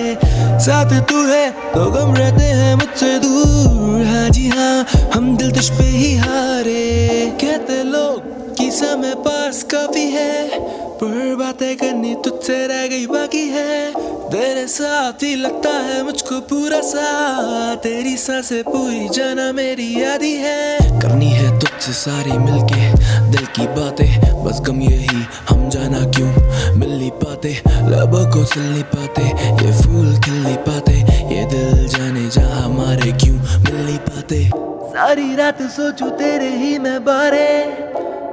साथ तू है तो गम रहते हैं मुझसे दूर। हाँ जी हाँ हम दिल तुझ पे ही हारे। कहते लोग कि समय पास काफी है, पर बातें करनी तुझसे रह गई बाकी है। तेरे साथ ही लगता है मुझको पूरा सा, तेरी सांसें पूरी जाना मेरी यादी है। करनी है तुझसे सारी मिलके दिल की बातें, बस गम यही हम जाना क्यों मिल नहीं पाते, लबों को सिल नहीं पाते, ये फूल खिल नहीं पाते, ये दिल जाने जहाँ हमारे क्यों मिल नहीं पाते। सारी रात सोचूं तेरे ही मैं बारे,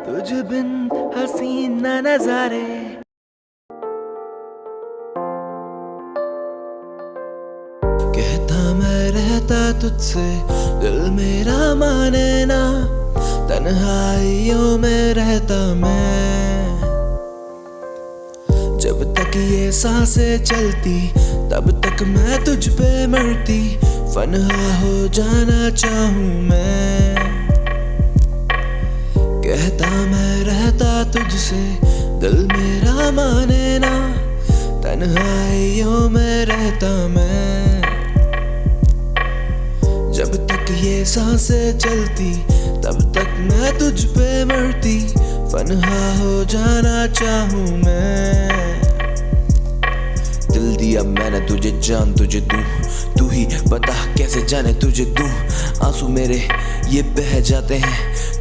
तुझ बिन हसीन न नजारे। कहता मैं रहता तुझसे, दिल मेरा माने ना, तन्हाइयों में रहता मैं। जब तक ये सांसें चलती तब तक मैं तुझ पे मरती, फनहा हो जाना चाहूं मैं। कहता मैं रहता तुझसे, दिल मेरा माने ना, तन्हाइयों में रहता मैं। जब तक ये सांसें चलती तब तक मैं तुझ पे मरती, फनहा हो जाना चाहूं मैं। दिल दिया मैंने तुझे, जान तुझे दूं, तू ही बता कैसे जाने तुझे दूं। आंसू मेरे ये बह जाते हैं,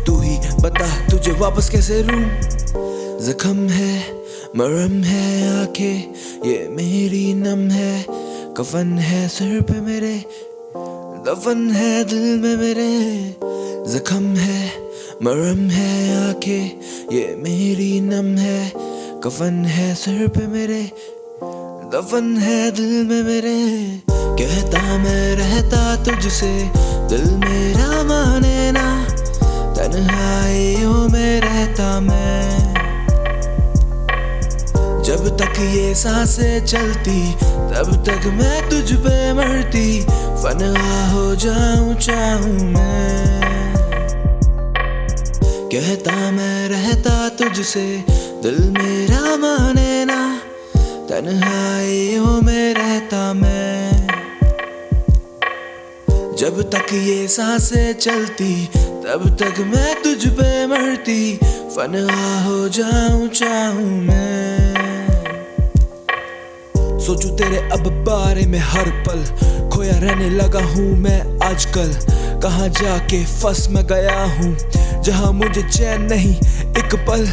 तू ही बता तुझे वापस कैसे लूं। जख्म है मरहम है आंखें ये मेरी नम है, कफन है सिर पे मेरे, दफन है दिल में मेरे। जख्म है मरहम है आंखें ये मेरी नम है, कफन है सिर पे मेरे, दफन है दिल में मेरे। कहता मैं रहता तुझसे, दिल मेरा माने ना, तन्हाइयों में रहता मैं। जब तक ये सांसें चलती तब तक मैं तुझ पे मरती, फना हो जाऊं चाहूं मैं। कहता मैं रहता तुझसे, दिल मेरा माने ना, तन्हाइयों में रहता मैं। जब तक ये सांसें चलती तब तक मैं तुझ पे मरती, फना हो जाऊं चाहूं मैं। सोचूं तेरे अब बारे में हर पल, खोया रहने लगा हूँ मैं आजकल। कहाँ जाके फंस मैं गया हूँ जहाँ मुझे चैन नहीं एक पल।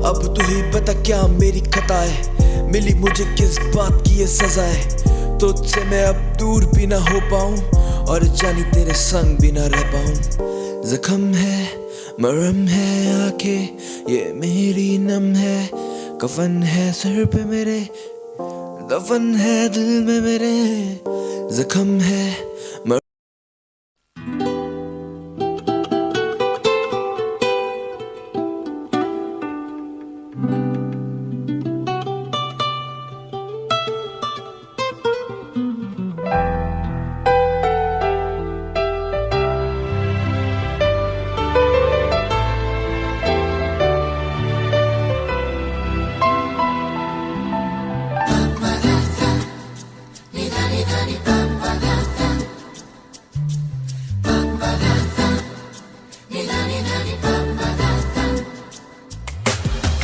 अब तू ही बता क्या मेरी खता है, मिली मुझे किस बात की ये सजा है। तुझसे मैं अब दूर भी ना हो पाऊं और जानी तेरे संग भी ना रह पाऊं। जख्म है मरहम है आंखें ये मेरी नम है, कफन है सर पे मेरे दफन है दिल में मेरे। जख्म है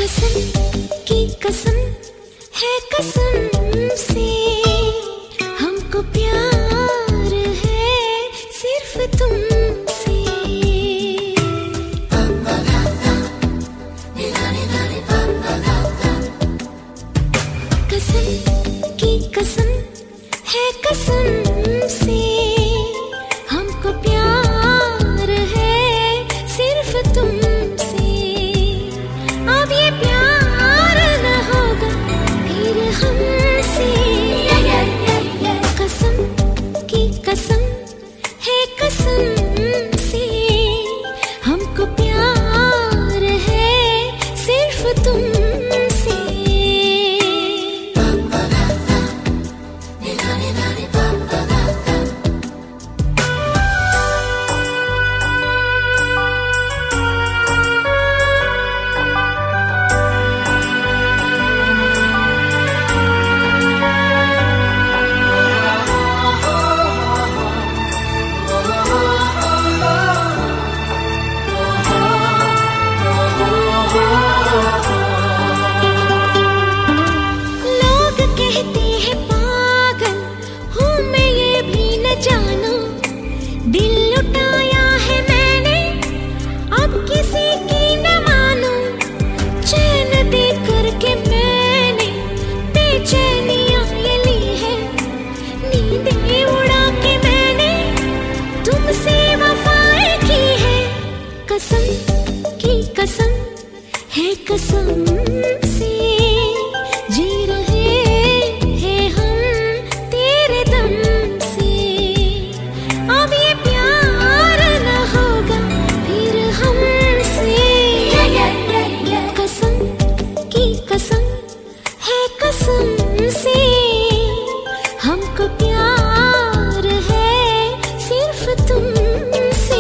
कसम की कसम है कसम से, हमको प्यार है सिर्फ तुमसे। कसम की कसम है कसम से, हमको प्यार है सिर्फ तुमसे। अब ये प्यार न होगा फिर हमसे। कसम की कसम है कसम से, हमको प्यार है सिर्फ तुमसे। लोग कहते हैं पागल हूँ मैं, ये भी न जानो दिल लुटाया है मैंने, अब किसी की न मानो। चैन दे करके मैंने बेचैनियाँ ये ली है, नींदें उड़ा के मैंने तुमसे वफाएं की है। कसम की कसम है कसम से, जी रहे हैं हम तेरे दम से। अब ये प्यार न होगा फिर हमसे। कसम की कसम है कसम से, हमको प्यार है सिर्फ तुमसे।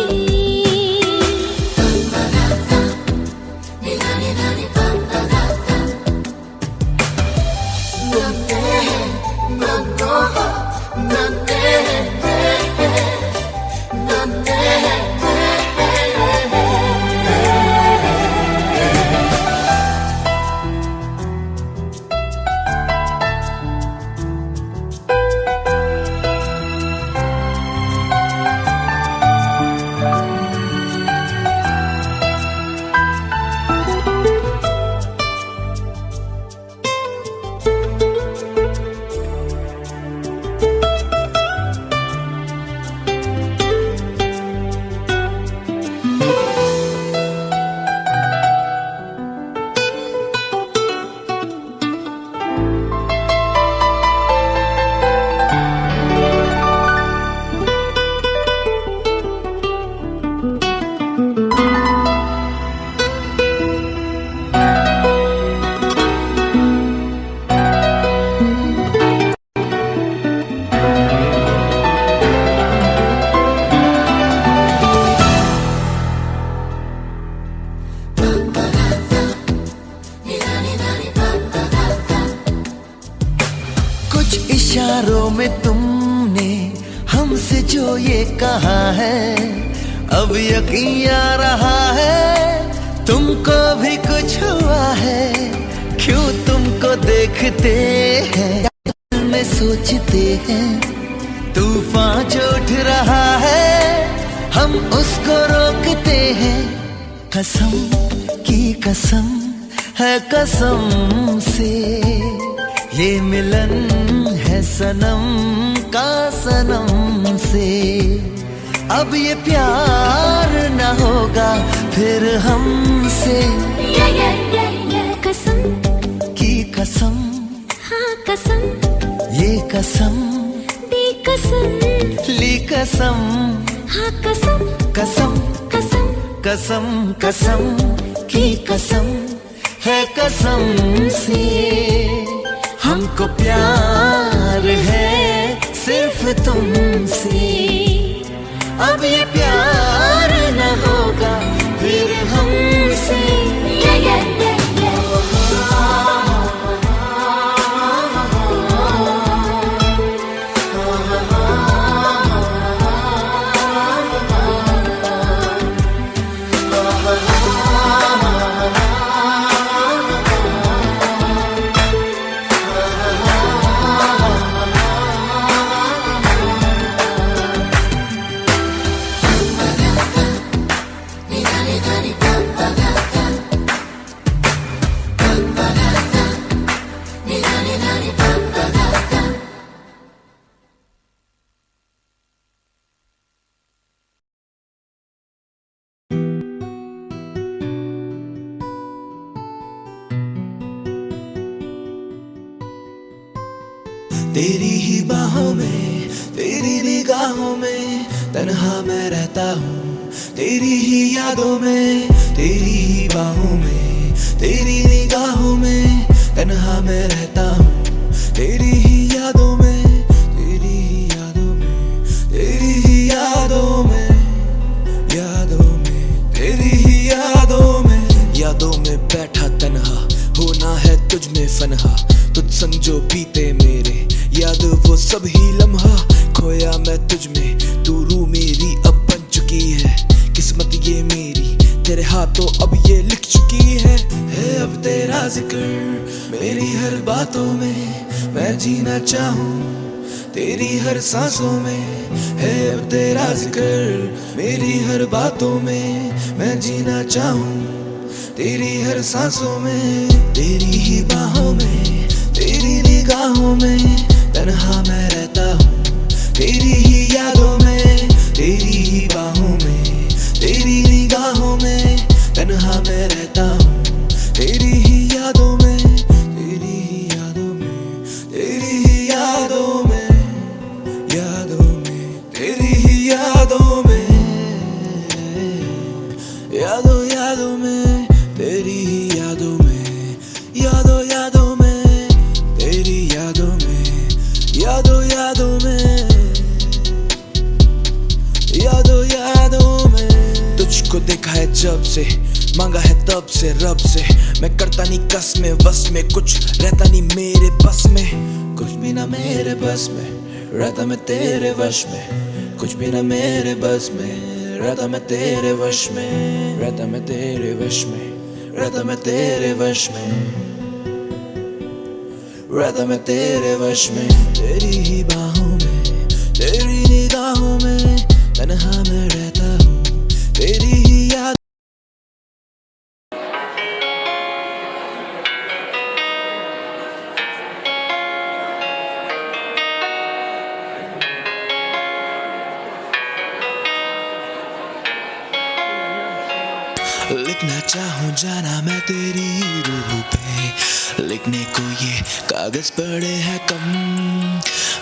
इशारों में तुमने हमसे जो ये कहा है, अब यकीन आ रहा है तुमको भी कुछ हुआ है। क्यों तुमको देखते हैं में सोचते हैं, तूफान जो उठ रहा है हम उसको रोकते हैं। कसम की कसम है कसम से, ये मिलन है सनम का सनम से। अब ये प्यार न होगा फिर हमसे। कसम की कसम, हाँ कसम, ये कसम दी कसम, ली कसम, हाँ कसम, कसम कसम, कसम कसम की कसम है कसम से। हमको प्यार है सिर्फ तुमसे, अब ये प्यार न होगा फिर हमसे। तेरी ही बाहों में, तेरी निगाहों में तन्हा मैं रहता हूँ। तेरी ही यादों में, तेरी ही बाहों में, तेरी निगाहों में तन्हा मैं रहता हूँ। तेरी ही यादों में, तेरी ही यादों में, तेरी ही यादों में, यादों में, तेरी ही यादों में, यादों में बैठा तन्हा होना है तुझ में फनहा। तुझ संग जो बीते मेरे याद वो सब ही लम्हा, खोया मैं तुझ में तू रूह मेरी अब बन चुकी है। किस्मत ये मेरी तेरे हाथों अब ये लिख चुकी है अब तेरा जिक्र मेरी हर बातों में, मैं जीना चाहूँ तेरी हर सांसों में। है अब तेरा जिक्र मेरी हर बातों में, मैं जीना चाहूँ तेरी हर सांसों में। तेरी ही बाहों में, तेरी निगाहों में तन्हा मैं रहता हूँ। तेरी ही यादों में, तेरी ही बाहों में, तेरी निगाहों में तन्हा मैं रहता हूँ। तेरी ही यादों में, तेरी ही यादों में, तेरी ही यादों में, यादों में, तेरी ही यादों में, यादों यादों में, तेरी ही यादों में, यादों यादों में, तेरी यादों में, यादों यादों में, यादों यादों में। तुझको देखा है जब से, मांगा है तब से रब से, मैं करता नहीं कस में बस में, कुछ रहता नहीं मेरे बस में। कुछ भी ना मेरे बस में, रहता मैं तेरे वश में। कुछ भी ना मेरे बस में, रहता मैं तेरे वश में। रहता मैं तेरे वश में, रहता मैं तेरे वश में, रहता मैं तेरे वश में। तेरी ही बाहों में, तेरी निगाहों में तन्हा मैं रहता हूँ। तेरी ही याद लिखना चाहूँ जाना मैं तेरी रूह पे, लिखने को ये कागज पड़े हैं कम,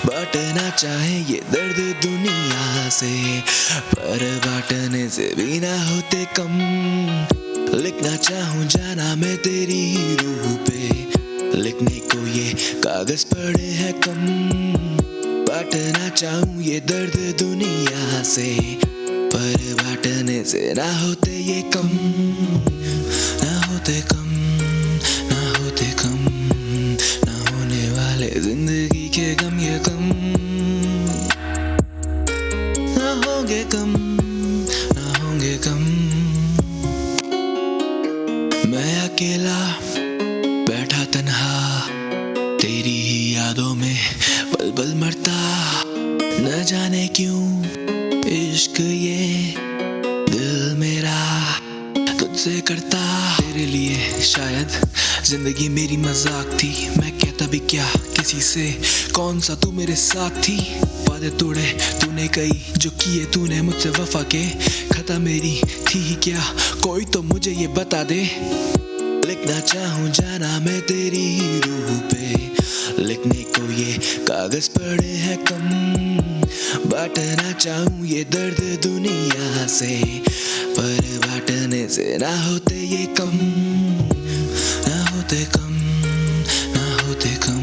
बांटना चाहे ये दर्द दुनिया से, पर बांटने से भी ना होते कम। लिखना चाहूँ जाना मैं तेरी रूह पे, लिखने को ये कागज पड़े हैं कम, बांटना चाहूँ ये दर्द दुनिया से, पर बांटने से ना होते ये कम, ना होते कम, ना होते कम, ना होने वाले जिंदगी के गम ये कम, ना होंगे कम। कम। मैं अकेला बैठा तन्हा तेरी ही यादों में पल पल मरता। न जाने क्यों इश्क ये दिल मेरा तुझसे करता। तेरे लिए शायद जिंदगी मेरी मजाक थी। मैं कहता भी क्या किसी से, कौन सा तू मेरे साथ थी। वादे तोड़े तूने कई, जो किए तूने मुझसे वफा के। खता मेरी थी ही क्या, कोई तो मुझे ये बता दे। लिखना चाहूँ जाना मैं तेरी ही रूह पे, लिखने को ये कागज पड़े हैं कम। बांटना चाहूँ ये दर्द दुनिया से, पर बांटने से ना होते ये कम। ना होते कम, ना होते कम,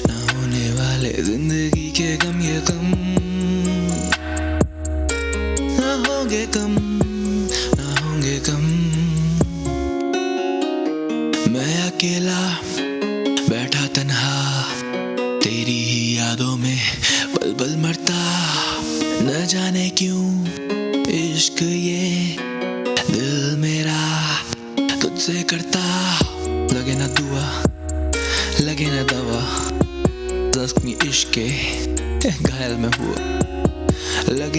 ना होने वाले जिंदगी के गम ये कम। ना होंगे कम, ना होंगे कम। मैं अकेला बैठा तन्हा तेरी ही यादों में पल पल मरता। न जाने क्यों इश्क ये दिल मेरा तुझसे करता। लगे ना दुआ लगे ना दवा, जख्मी इश्क के घायल में हुआ। लगे